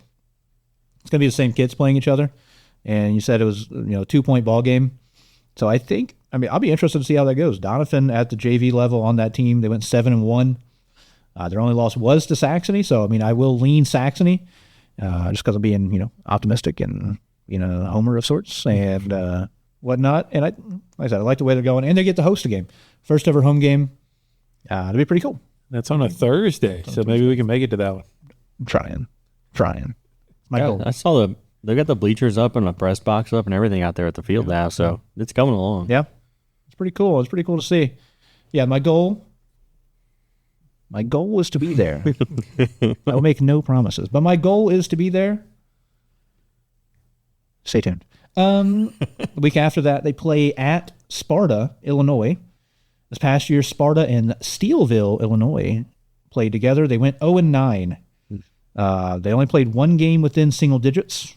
S1: it's going to be the same kids playing each other. And you said it was a 2-point ball game. So I think, I'll be interested to see how that goes. Doniphan at the JV level on that team, they went 7-1. Their only loss was to Saxony. So, I will lean Saxony just because I'm being, optimistic and, a homer of sorts and whatnot. And like I said, I like the way they're going. And they get to host a game. First ever home game. It'll be pretty cool.
S3: That's on a Thursday, so maybe we can make it to that one.
S1: I'm trying. My goal.
S2: I saw they got the bleachers up and a press box up and everything out there at the field now, so it's coming along.
S1: Yeah, it's pretty cool. It's pretty cool to see. Yeah, my goal is to be there. I will make no promises, but my goal is to be there. Stay tuned. The week after that, they play at Sparta, Illinois. This past year, Sparta and Steelville, Illinois, played together. They went 0-9. They only played 1 game within single digits.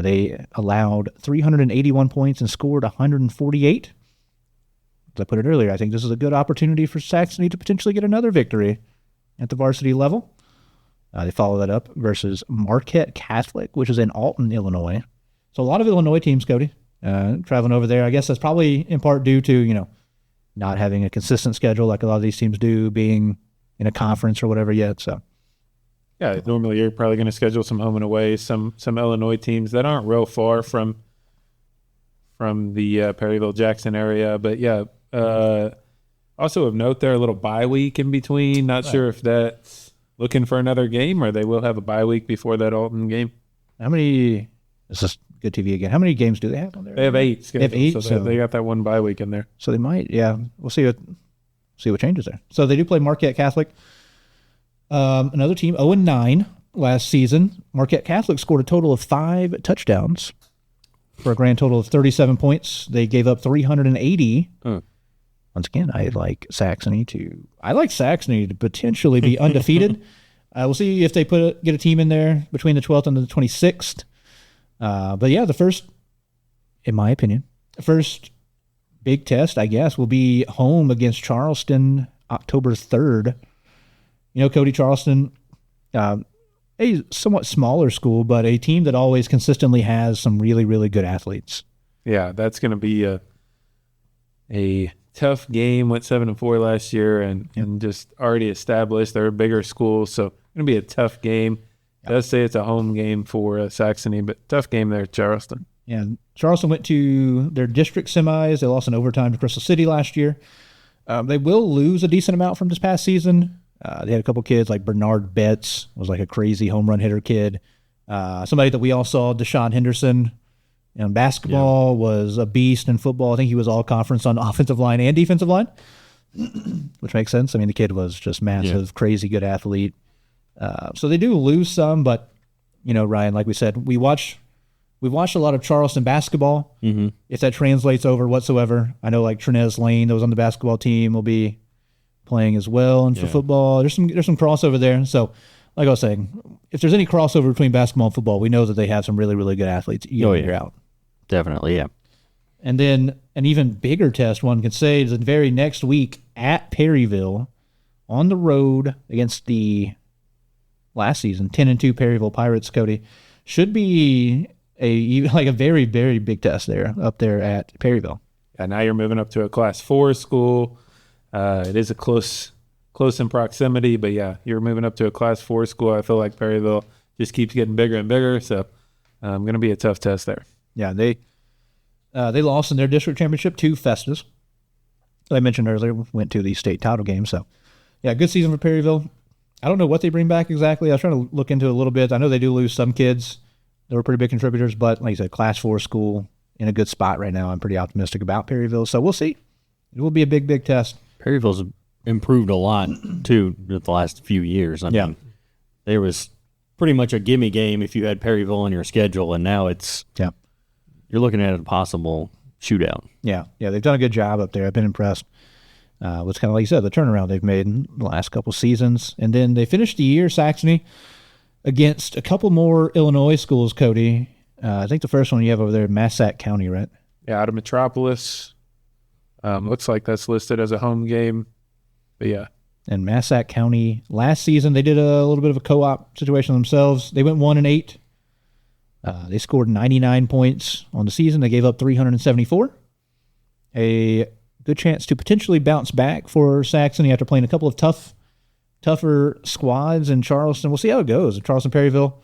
S1: They allowed 381 points and scored 148. As I put it earlier, I think this is a good opportunity for Saxony to potentially get another victory at the varsity level. They follow that up versus Marquette Catholic, which is in Alton, Illinois. So a lot of Illinois teams, Cody, traveling over there. I guess that's probably in part due to, not having a consistent schedule like a lot of these teams do, being, in a conference or whatever yet. So
S3: yeah, normally you're probably going to schedule some home and away, some Illinois teams that aren't real far from the Perryville Jackson area. But yeah, also of note, there a little bye week in between. Not sure if that's looking for another game or they will have a bye week before that Alton game.
S1: How many? This is good TV again. How many games do they have on there?
S3: They have 8 scheduled.
S1: They have 8,
S3: so they got that one bye week in there.
S1: So they might, yeah. We'll see what changes there. So they do play Marquette Catholic. Another team, 0-9 last season. Marquette Catholic scored a total of 5 touchdowns for a grand total of 37 points. They gave up 380. Once again, I like Saxony to potentially be undefeated. We'll see if they get a team in there between the 12th and the 26th. But yeah, in my opinion, the first big test, I guess, will be home against Charleston October 3rd. You know, Cody, Charleston, a somewhat smaller school, but a team that always consistently has some really, really good athletes.
S3: Yeah, that's going to be a tough game. Went 7-4 last year and just already established. They're a bigger school, so it's going to be a tough game. It does say it's a home game for Saxony, but tough game there at Charleston.
S1: Yeah, Charleston went to their district semis. They lost in overtime to Crystal City last year. They will lose a decent amount from this past season. They had a couple kids like Bernard Betts was like a crazy home run hitter kid. Somebody that we all saw, Deshaun Henderson, in basketball was a beast. In football, I think he was all conference on offensive line and defensive line, which makes sense. I mean, the kid was just massive, crazy good athlete. So they do lose some, but you know, Ryan, like we said, we've watched a lot of Charleston basketball. Mm-hmm. If that translates over whatsoever, I know like Trinez Lane that was on the basketball team will be playing as well, and for football, there's some crossover there. So, like I was saying, if there's any crossover between basketball and football, we know that they have some really, really good athletes year out.
S2: Definitely, yeah.
S1: And then an even bigger test, one could say, is the very next week at Perryville, on the road against the last season 10-2 Perryville Pirates. Cody, should be a very, very big test there up there at Perryville.
S3: And now you're moving up to a Class 4 school. It is a close in proximity, but yeah, you're moving up to a Class 4 school. I feel like Perryville just keeps getting bigger and bigger, so going to be a tough test there.
S1: Yeah, they lost in their district championship to Festus. I mentioned earlier, went to the state title game. So, yeah, good season for Perryville. I don't know what they bring back exactly. I was trying to look into it a little bit. I know they do lose some kids. They were pretty big contributors, but like I said, Class 4 school in a good spot right now. I'm pretty optimistic about Perryville, so we'll see. It will be a big, big test.
S2: Perryville's improved a lot, too, in the last few years. I mean, there was pretty much a gimme game if you had Perryville on your schedule, and now it's you're looking at a possible shootout. Yeah,
S1: they've done a good job up there. I've been impressed. What's kind of like you said, the turnaround they've made in the last couple seasons. And then they finished the year, Saxony, against a couple more Illinois schools, Cody. I think the first one you have over there, Massac County, right?
S3: Yeah, out of Metropolis. Looks like that's listed as a home game. But yeah.
S1: And Massac County, last season, they did a little bit of a co-op situation themselves. They went 1-8. They scored 99 points on the season. They gave up 374. A good chance to potentially bounce back for Saxony after playing a couple of tougher squads in Charleston. We'll see how it goes. Charleston, Perryville.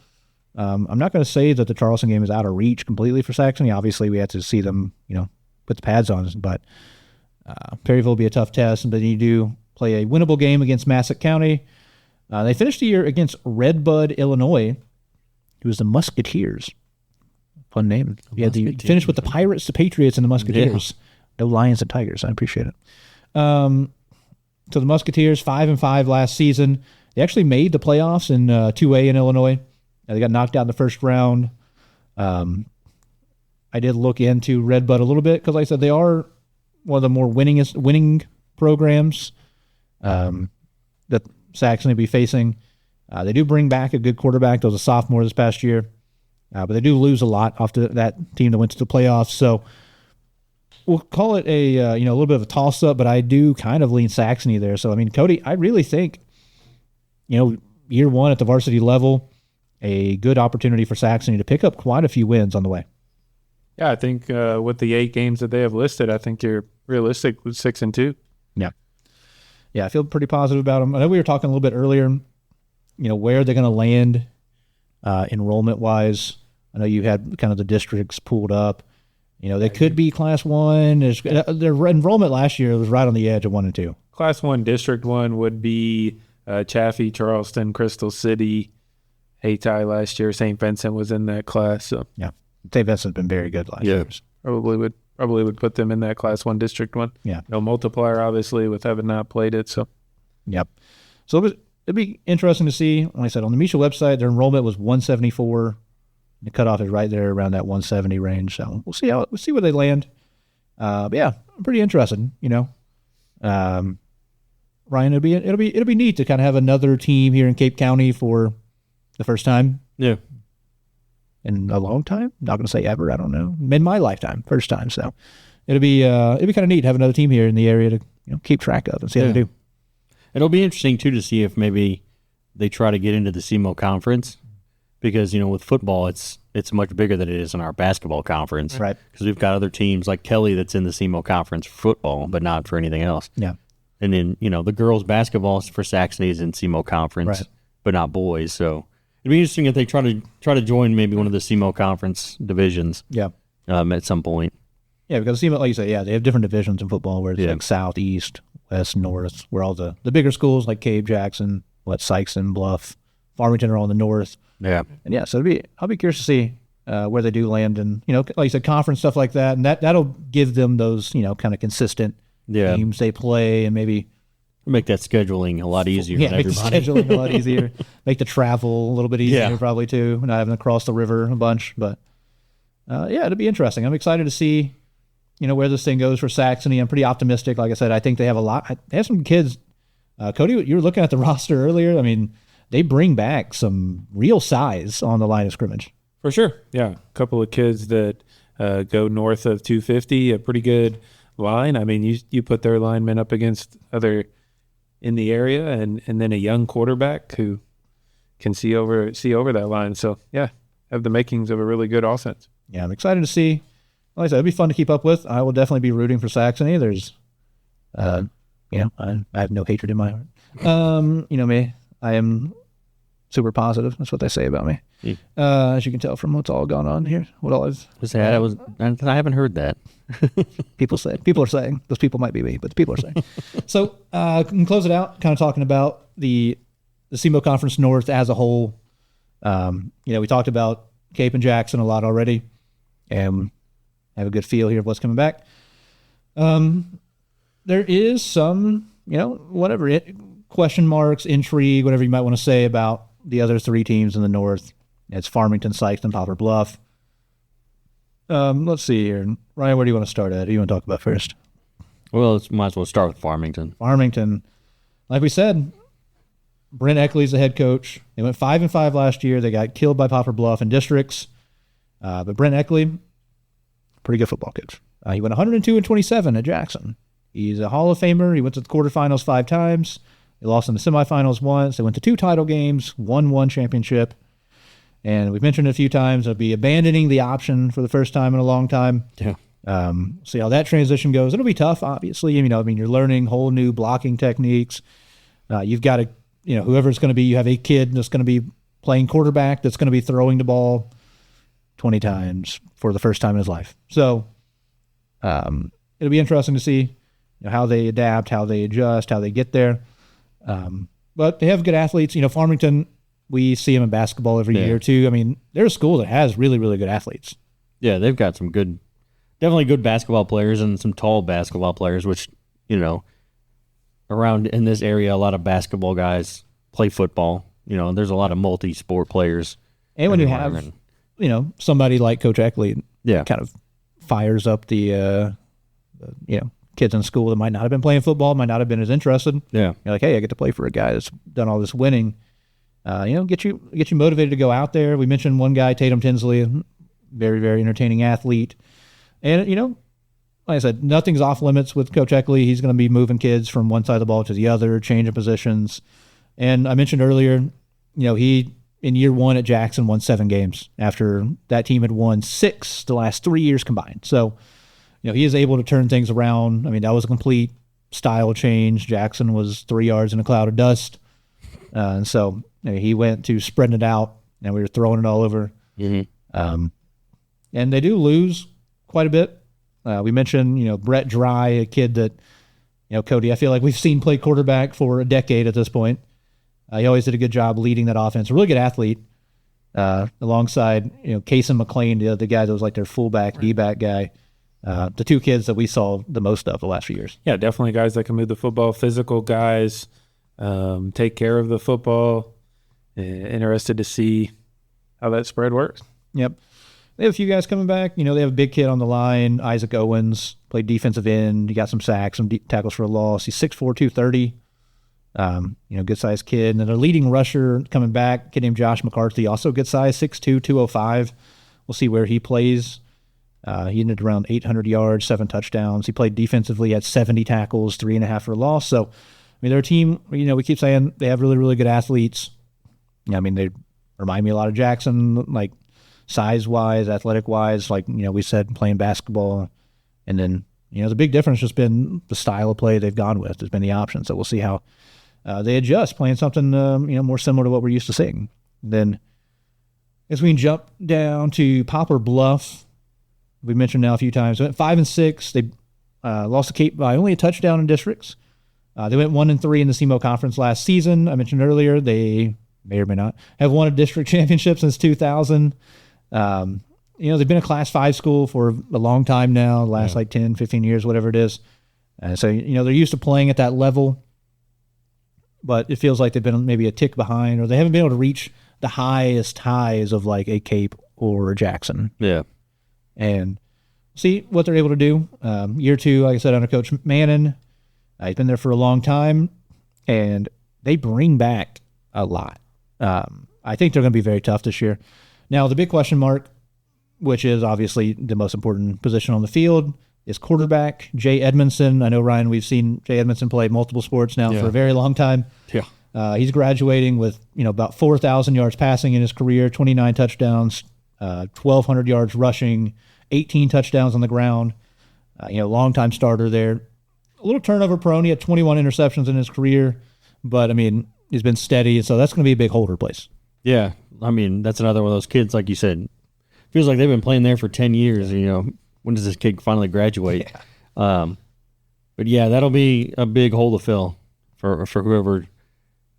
S1: I'm not going to say that the Charleston game is out of reach completely for Saxony. Obviously, we have to see them, put the pads on. But Perryville will be a tough test. And then you do play a winnable game against Massac County. They finished the year against Redbud, Illinois, who was the Musketeers. Fun name. You finished with the Pirates, the Patriots, and the Musketeers. No Lions and Tigers. I appreciate it. So the Musketeers, 5-5 last season. They actually made the playoffs in 2A in Illinois. They got knocked out in the first round. I did look into Redbud a little bit because, like I said, they are one of the more winning programs that Saxony will be facing. They do bring back a good quarterback. That was a sophomore this past year. But they do lose a lot off to that team that went to the playoffs. So we'll call it a little bit of a toss-up, but I do kind of lean Saxony there. So, I mean, Cody, I really think, year one at the varsity level, a good opportunity for Saxony to pick up quite a few wins on the way.
S3: Yeah, I think with the 8 games that they have listed, I think you're realistic with 6-2.
S1: Yeah. I feel pretty positive about them. I know we were talking a little bit earlier, where they're going to land enrollment-wise. I know you had kind of the districts pulled up. They could be Class 1. Their enrollment last year was right on the edge of 1 and 2.
S3: Class 1, District 1 would be Chaffee, Charleston, Crystal City, Hayti last year. St. Vincent was in that class. So
S1: yeah, St. Vincent's been very good last year.
S3: Probably would put them in that Class 1, District 1.
S1: Yeah.
S3: No multiplier, obviously, with having not played it. So,
S1: yep. So it'd be interesting to see. Like I said, on the Misha website, their enrollment was 174. The cutoff is right there around that 170 range. So we'll see where they land. But yeah, I'm pretty interested. Ryan, it'll be neat to kind of have another team here in Cape County for the first time.
S2: Yeah.
S1: In a long time. Not going to say ever. I don't know. In my lifetime, first time. So it'll be kind of neat to have another team here in the area to keep track of and see how they do.
S2: It'll be interesting too to see if maybe they try to get into the SEMO conference, because with football it's much bigger than it is in our basketball conference.
S1: Right.
S2: Because we've got other teams like Kelly that's in the SEMO conference for football, but not for anything else.
S1: Yeah.
S2: And then the girls basketball for Saxony is in SEMO conference, but not boys. So it'd be interesting if they try to join maybe one of the SEMO conference divisions.
S1: Yeah.
S2: At some point.
S1: Yeah, because SEMO, like you say, they have different divisions in football where it's like South, East, West, North, where all the bigger schools like Cave, Jackson, Sykeston, Bluff, Farmington are all in the North.
S2: Yeah.
S1: And yeah, so I'll be curious to see where they do land, and like you said, conference stuff like that, and that'll give them those kind of consistent games they play, and maybe
S2: make that scheduling a lot easier.
S1: Yeah, make the scheduling a lot easier. Make the travel a little bit easier, probably too, not having to cross the river a bunch. But it'll be interesting. I'm excited to see where this thing goes for Saxony. I'm pretty optimistic. Like I said, I think they have a lot. They have some kids. Cody, you were looking at the roster earlier. I mean, they bring back some real size on the line of scrimmage.
S3: For sure. Yeah. A couple of kids that go north of 250, a pretty good line. I mean, you put their linemen up against other in the area, and then a young quarterback who can see over that line. So, yeah, have the makings of a really good offense.
S1: Yeah, I'm excited to see. Like I said, it'll be fun to keep up with. I will definitely be rooting for Saxony. There's, I have no hatred in my heart. Me, I am super positive. That's what they say about me. As you can tell from what's all gone on here.
S2: I haven't heard that.
S1: People are saying. Those people might be me, but the people are saying. So, can close it out, kind of talking about the SEMO Conference North as a whole. We talked about Cape and Jackson a lot already, and have a good feel here of what's coming back. There is some, question marks, intrigue, whatever you might want to say about the other three teams in the North. It's Farmington, Sykeston, Poplar Bluff. Let's see here. Ryan, where do you want to start at? Who do you want to talk about first?
S2: Well, might as well start with Farmington.
S1: Farmington. Like we said, Brent Eckley's the head coach. They went 5-5 last year. They got killed by Poplar Bluff in districts. But Brent Eckley, pretty good football coach. He went 102-27 at Jackson. He's a Hall of Famer. He went to the quarterfinals 5 times. They lost in the semifinals once. They went to 2 title games, won 1 championship. And we've mentioned it a few times, they'll be abandoning the option for the first time in a long time.
S2: Yeah.
S1: See how that transition goes. It'll be tough, obviously. You're learning whole new blocking techniques. You've got to, whoever it's going to be, you have a kid that's going to be playing quarterback that's going to be throwing the ball 20 times for the first time in his life. So it'll be interesting to see how they adapt, how they adjust, how they get there. But they have good athletes. Farmington, we see them in basketball every year too. They're a school that has really, really good athletes.
S2: Yeah, they've got some definitely good basketball players and some tall basketball players, which, around in this area, a lot of basketball guys play football. There's a lot of multi-sport players.
S1: And when you have, somebody like Coach Eckley, kind of fires up the kids in school that might not have been playing football, might not have been as interested.
S2: Yeah.
S1: You're like, hey, I get to play for a guy that's done all this winning. Get you motivated to go out there. We mentioned one guy, Tatum Tinsley, very, very entertaining athlete. And, like I said, nothing's off limits with Coach Eckley. He's going to be moving kids from one side of the ball to the other, changing positions. And I mentioned earlier, he, in year 1 at Jackson, won 7 games after that team had won 6 the last 3 years combined. So, he is able to turn things around. That was a complete style change. Jackson was 3 yards in a cloud of dust. And so he went to spreading it out, and we were throwing it all over.
S2: Mm-hmm.
S1: And they do lose quite a bit. We mentioned, Brett Dry, a kid that, Cody, I feel like we've seen play quarterback for a decade at this point. He always did a good job leading that offense. A really good athlete, alongside, Cason McLean, the guy that was like their fullback, D-back guy. The two kids that we saw the most of the last few years.
S3: Yeah, definitely guys that can move the football, physical guys, take care of the football. Interested to see how that spread works.
S1: Yep. They have a few guys coming back. They have a big kid on the line, Isaac Owens, played defensive end. He got some sacks, some tackles for a loss. He's 6'4", 230. Good-sized kid. And then their leading rusher coming back, a kid named Josh McCarthy, also good size, 6'2", 205. We'll see where he plays. He ended around 800 yards, 7 touchdowns. He played defensively, had 70 tackles, 3.5 for a loss. So, they're a team, we keep saying they have really, really good athletes. They remind me a lot of Jackson, like size-wise, athletic-wise, like, we said, playing basketball. And then, the big difference has been the style of play they've gone with. Has been the option. So we'll see how they adjust, playing something, more similar to what we're used to seeing. Then as we jump down to Poplar Bluff, we mentioned now a few times, they went 5-6. They lost to Cape by only a touchdown in districts. They went 1-3 in the SEMO conference last season. I mentioned earlier they may or may not have won a district championship since 2000. They've been a Class 5 school for a long time now, the last 10, 15 years, whatever it is. And so, they're used to playing at that level, but it feels like they've been maybe a tick behind, or they haven't been able to reach the highest highs of like a Cape or a Jackson.
S2: Yeah.
S1: And see what they're able to do. Year 2, like I said, under Coach Mannon, he's been there for a long time, and they bring back a lot. I think they're going to be very tough this year. Now, the big question mark, which is obviously the most important position on the field, is quarterback. Jay Edmondson. I know, Ryan, we've seen Jay Edmondson play multiple sports now for a very long time.
S2: Yeah.
S1: He's graduating with, about 4,000 yards passing in his career, 29 touchdowns, 1,200 yards rushing, 18 touchdowns on the ground. Longtime starter there. A little turnover prone. He had 21 interceptions in his career, but, he's been steady, so that's going to be a big holder place.
S2: Yeah. That's another one of those kids, like you said, feels like they've been playing there for 10 years. When does this kid finally graduate? Yeah. But yeah, that'll be a big hole to fill for whoever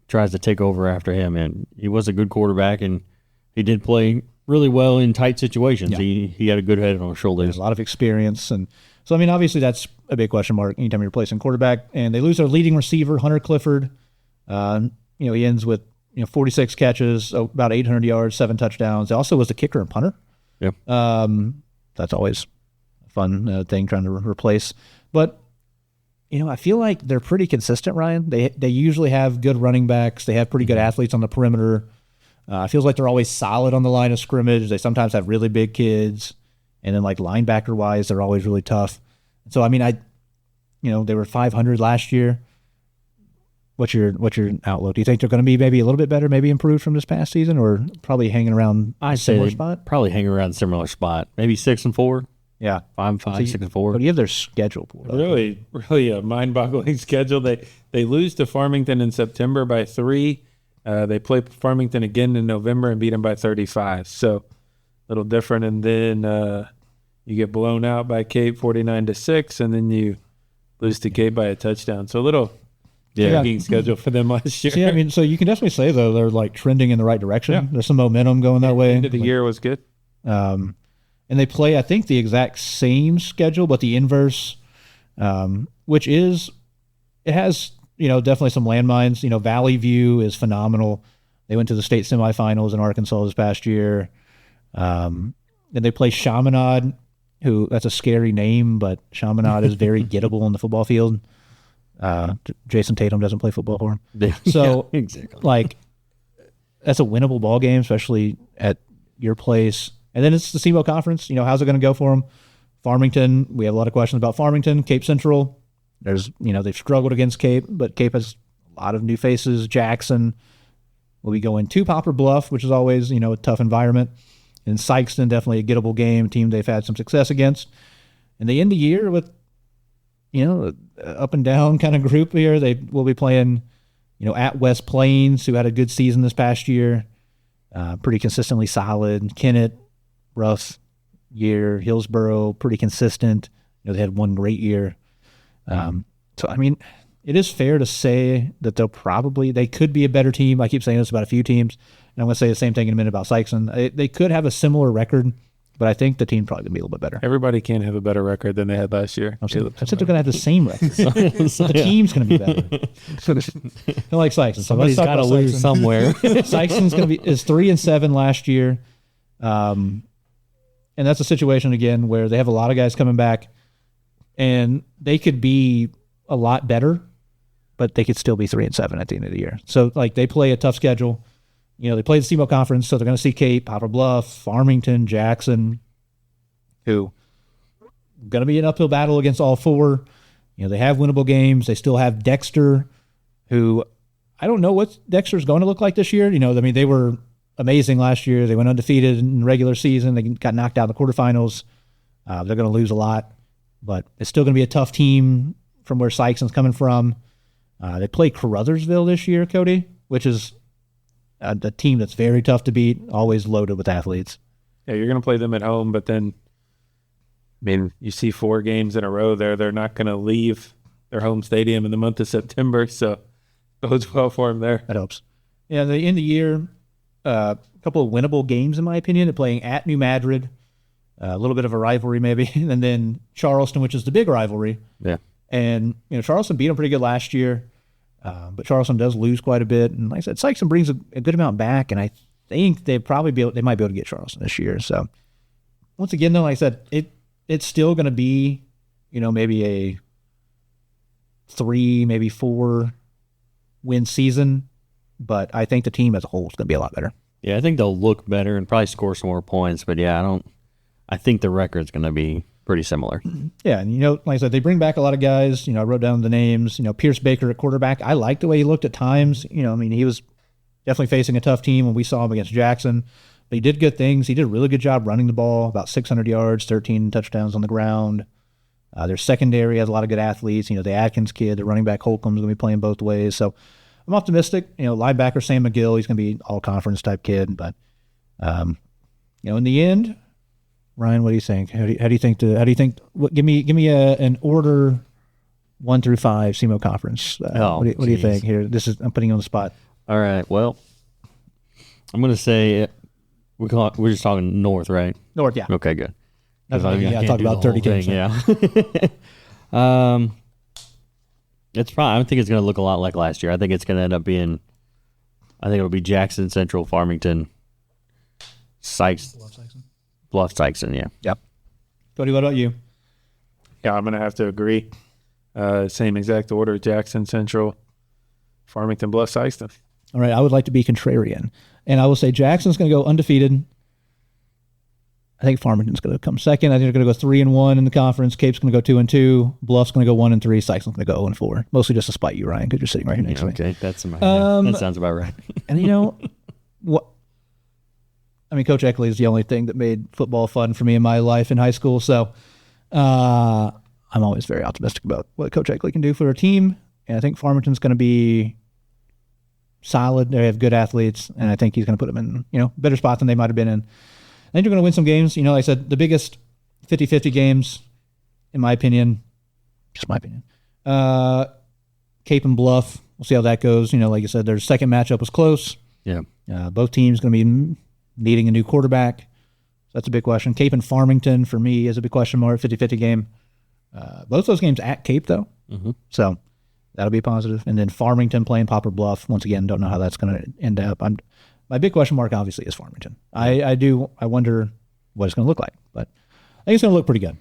S2: tries to take over after him. And he was a good quarterback, and he did play really well in tight situations. Yeah. He had a good head on his shoulders.
S1: A lot of experience. And so, obviously that's a big question mark anytime you're replacing quarterback. And they lose their leading receiver, Hunter Clifford. He ends with 46 catches, about 800 yards, 7 touchdowns. He also was the kicker and punter.
S2: Yep.
S1: That's always a fun thing trying to replace. But, I feel like they're pretty consistent, Ryan. They usually have good running backs. They have pretty good athletes on the perimeter. It feels like they're always solid on the line of scrimmage. They sometimes have really big kids. And then, like, linebacker-wise, they're always really tough. So, they were 500 last year. What's your outlook? Do you think they're going to be maybe a little bit better, maybe improved from this past season, or probably hanging around a similar spot?
S2: Probably hanging around a similar spot. Maybe 6-4.
S1: Yeah,
S2: 5-5, 6-4.
S1: But you have their schedule pulled up.
S3: Really a mind-boggling schedule. They lose to Farmington in September by 3. They play Farmington again in November and beat them by 35. So a little different. And then you get blown out by Cape 49-6, and then you lose to Cape by a touchdown. So a little schedule for them last year.
S1: Yeah, so you can definitely say, though, they're like trending in the right direction. Yeah. There's some momentum going that way.
S3: The end of the year was good.
S1: And they play, I think, the exact same schedule, but the inverse, which is, it has, definitely some landmines. Valley View is phenomenal. They went to the state semifinals in Arkansas this past year. Then they play Chaminade, that's a scary name, but Chaminade is very gettable on the football field. Jason Tatum doesn't play football for him. So,
S2: yeah, exactly.
S1: Like, that's a winnable ball game, especially at your place. And then it's the SEMO Conference. How's it going to go for them? Farmington, we have a lot of questions about Farmington. Cape Central, they've struggled against Cape, but Cape has a lot of new faces. Jackson will be going to Poplar Bluff, which is always, a tough environment. And Sykeston, definitely a gettable game, team they've had some success against. And they end the year with, up and down kind of group here. They will be playing, at West Plains, who had a good season this past year, pretty consistently solid. Kennett, rough year. Hillsboro, pretty consistent. They had one great year. So, I mean, it is fair to say that they could be a better team. I keep saying this about a few teams, and I'm going to say the same thing in a minute about Saxony. They could have a similar record, but I think the team's probably going to be a little bit better.
S3: Everybody can have a better record than they had last year.
S1: I said they're going to have the same record. The team's going to be better. Kind of like Saxony.
S2: Somebody's got to lose somewhere.
S1: Saxon's is 3-7 last year. And that's a situation, again, where they have a lot of guys coming back, and they could be a lot better, but they could still be 3-7 at the end of the year. So, they play a tough schedule. They play the SEMO Conference, so they're going to see Cape, Poplar Bluff, Farmington, Jackson, who going to be an uphill battle against all four. They have winnable games. They still have Dexter, who I don't know what Dexter's going to look like this year. They were amazing last year. They went undefeated in the regular season. They got knocked out in the quarterfinals. They're going to lose a lot, but it's still going to be a tough team from where Sykeson's coming from. They play Caruthersville this year, Cody, which is a team that's very tough to beat, always loaded with athletes.
S3: Yeah, you're going to play them at home, but then, you see 4 games in a row there. They're not going to leave their home stadium in the month of September, so it bodes well for them there.
S1: That helps. Yeah, they end the year, a couple of winnable games, in my opinion. They're playing at New Madrid, a little bit of a rivalry maybe, and then Charleston, which is the big rivalry.
S2: Yeah.
S1: And, Charleston beat them pretty good last year, but Charleston does lose quite a bit. And like I said, Sykeston brings a good amount back, and I think they might be able to get Charleston this year. So, once again, though, like I said, it's still going to be, maybe a 3, maybe 4 win season, but I think the team as a whole is going to be a lot better.
S2: Yeah, I think they'll look better and probably score some more points, but yeah, I think the record's going to be pretty similar.
S1: Yeah, and like I said, they bring back a lot of guys. I wrote down the names. Pierce Baker at quarterback. I liked the way he looked at times. He was definitely facing a tough team when we saw him against Jackson. But he did good things. He did a really good job running the ball, about 600 yards, 13 touchdowns on the ground. Their secondary has a lot of good athletes. The Atkins kid, the running back Holcomb's going to be playing both ways. So I'm optimistic. Linebacker Sam McGill, he's going to be all-conference type kid. But, in the end, Ryan, what do you think? How do you think? Give me an order 1 through 5 SEMO Conference. What do you think here? I'm putting you on the spot.
S2: All right. Well, I'm going to say we're just talking North, right?
S1: North, yeah.
S2: Okay, good.
S1: I talked about 30 teams.
S2: Yeah. It's probably. I think it's going to look a lot like last year. I think it's going to end up being. I think it'll be Jackson, Central, Farmington, Bluff, Saxon, yeah.
S1: Yep. Cody, what about you?
S3: Yeah, I'm going to have to agree. Same exact order: Jackson, Central, Farmington, Bluff, Saxon.
S1: All right, I would like to be contrarian, and I will say Jackson's going to go undefeated. I think Farmington's going to come second. I think they're going to go 3-1 in the conference. Cape's going to go 2-2. Bluff's going to go 1-3. Saxon's going to go 0-4. Mostly just to spite you, Ryan, because you're sitting right here next to me.
S2: Okay, that sounds about right.
S1: And what? I mean, Coach Eckley is the only thing that made football fun for me in my life in high school. So I'm always very optimistic about what Coach Eckley can do for a team. And I think Farmington's going to be solid. They have good athletes, and I think he's going to put them in better spot than they might have been in. I think they're going to win some games. Like I said, the biggest 50-50 games, in my opinion, just my opinion, Cape and Bluff. We'll see how that goes. Like you said, their second matchup was close.
S2: Yeah.
S1: Both teams going to be needing a new quarterback. So that's a big question. Cape and Farmington, for me, is a big question mark, 50-50 game. Both those games at Cape, though.
S2: Mm-hmm.
S1: So that'll be positive. And then Farmington playing Poplar Bluff. Once again, don't know how that's going to end up. My big question mark, obviously, is Farmington. I wonder what it's going to look like. But I think it's going to look pretty good,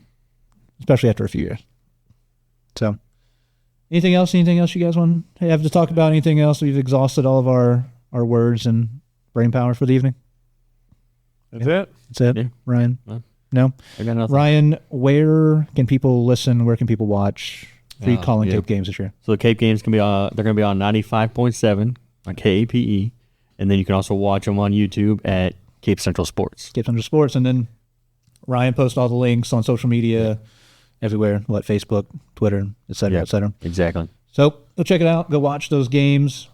S1: especially after a few years. So anything else you guys want to have to talk about? Anything else? We've exhausted all of our words and brain power for the evening.
S3: That's it.
S1: That's it,
S2: Yeah.
S1: Ryan? No?
S2: I got nothing.
S1: Ryan, where can people listen? Where can people watch the calling
S2: yeah.
S1: Cape games this year?
S2: So the Cape games can be they're going to be on 95.7 on KAPE, and then you can also watch them on YouTube at Cape Central Sports.
S1: Cape Central Sports, and then Ryan posts all the links on social media everywhere. Facebook, Twitter, et cetera, et cetera.
S2: Exactly.
S1: So go check it out. Go watch those games.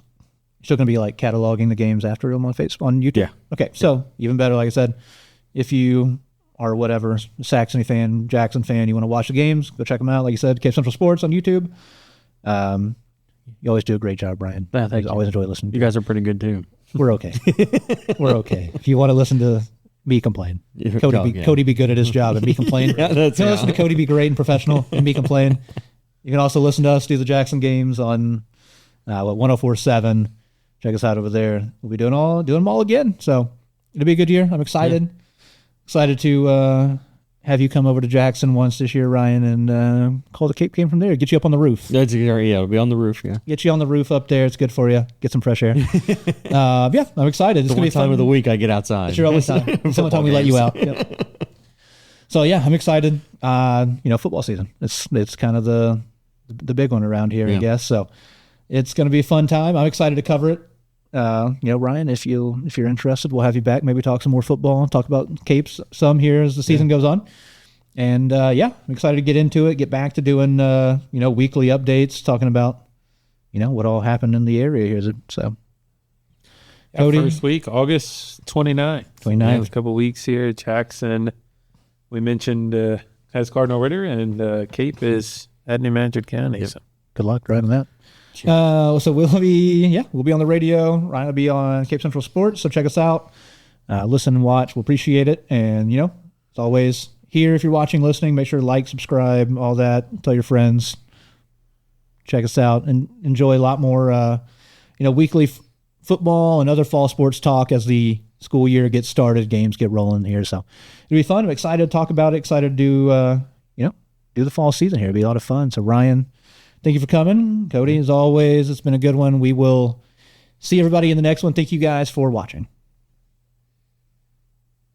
S1: You're still going to be like cataloging the games after them on Facebook, on YouTube.
S2: Yeah.
S1: Okay. So even better, like I said, if you are whatever Saxony fan, Jackson fan, you want to watch the games, go check them out. Like you said, Cape Central Sports on YouTube. You always do a great job, Brian.
S2: Yeah,
S1: I always enjoy listening.
S2: You guys are pretty good too.
S1: We're okay. We're okay. If you want to listen to me complain, Cody be good at his job and me complain.
S2: Yeah,
S1: you can listen to Cody be great and professional and me complain. You can also listen to us do the Jackson games on 104.7. Check us out over there. We'll be doing them all again. So it'll be a good year. I'm excited. Yeah. Excited to have you come over to Jackson once this year, Ryan, and call the Cape game from there. Get you up on the roof.
S2: It'll be on the roof. Yeah,
S1: get you on the roof up there. It's good for you. Get some fresh air. Yeah, I'm excited. It's
S2: the one time of the week I get outside.
S1: It's your only time. It's the only time we let you out. Yep. So yeah, I'm excited. Football season. It's kind of the big one around here, I guess. So it's going to be a fun time. I'm excited to cover it. Ryan, if you're interested, we'll have you back. Maybe talk some more football, talk about Capes some here as the season goes on. And I'm excited to get into it, get back to doing weekly updates, talking about what all happened in the area here. So
S3: Cody, first week, August 29th. A couple weeks here. Jackson, we mentioned has Cardinal Ritter, and Cape is at New Manchester County. Yep.
S1: So good luck driving that. So we'll be on the radio. Ryan will be on Cape Central Sports. So check us out, listen and watch. We'll appreciate it. And as always, here if you're watching, listening, make sure to like, subscribe, all that. Tell your friends. Check us out and enjoy a lot more, weekly football and other fall sports talk as the school year gets started. Games get rolling here, so it'll be fun. I'm excited to talk about it. Excited to do the fall season here. It'll be a lot of fun. So Ryan, thank you for coming. Cody, as always, it's been a good one. We will see everybody in the next one. Thank you guys for watching.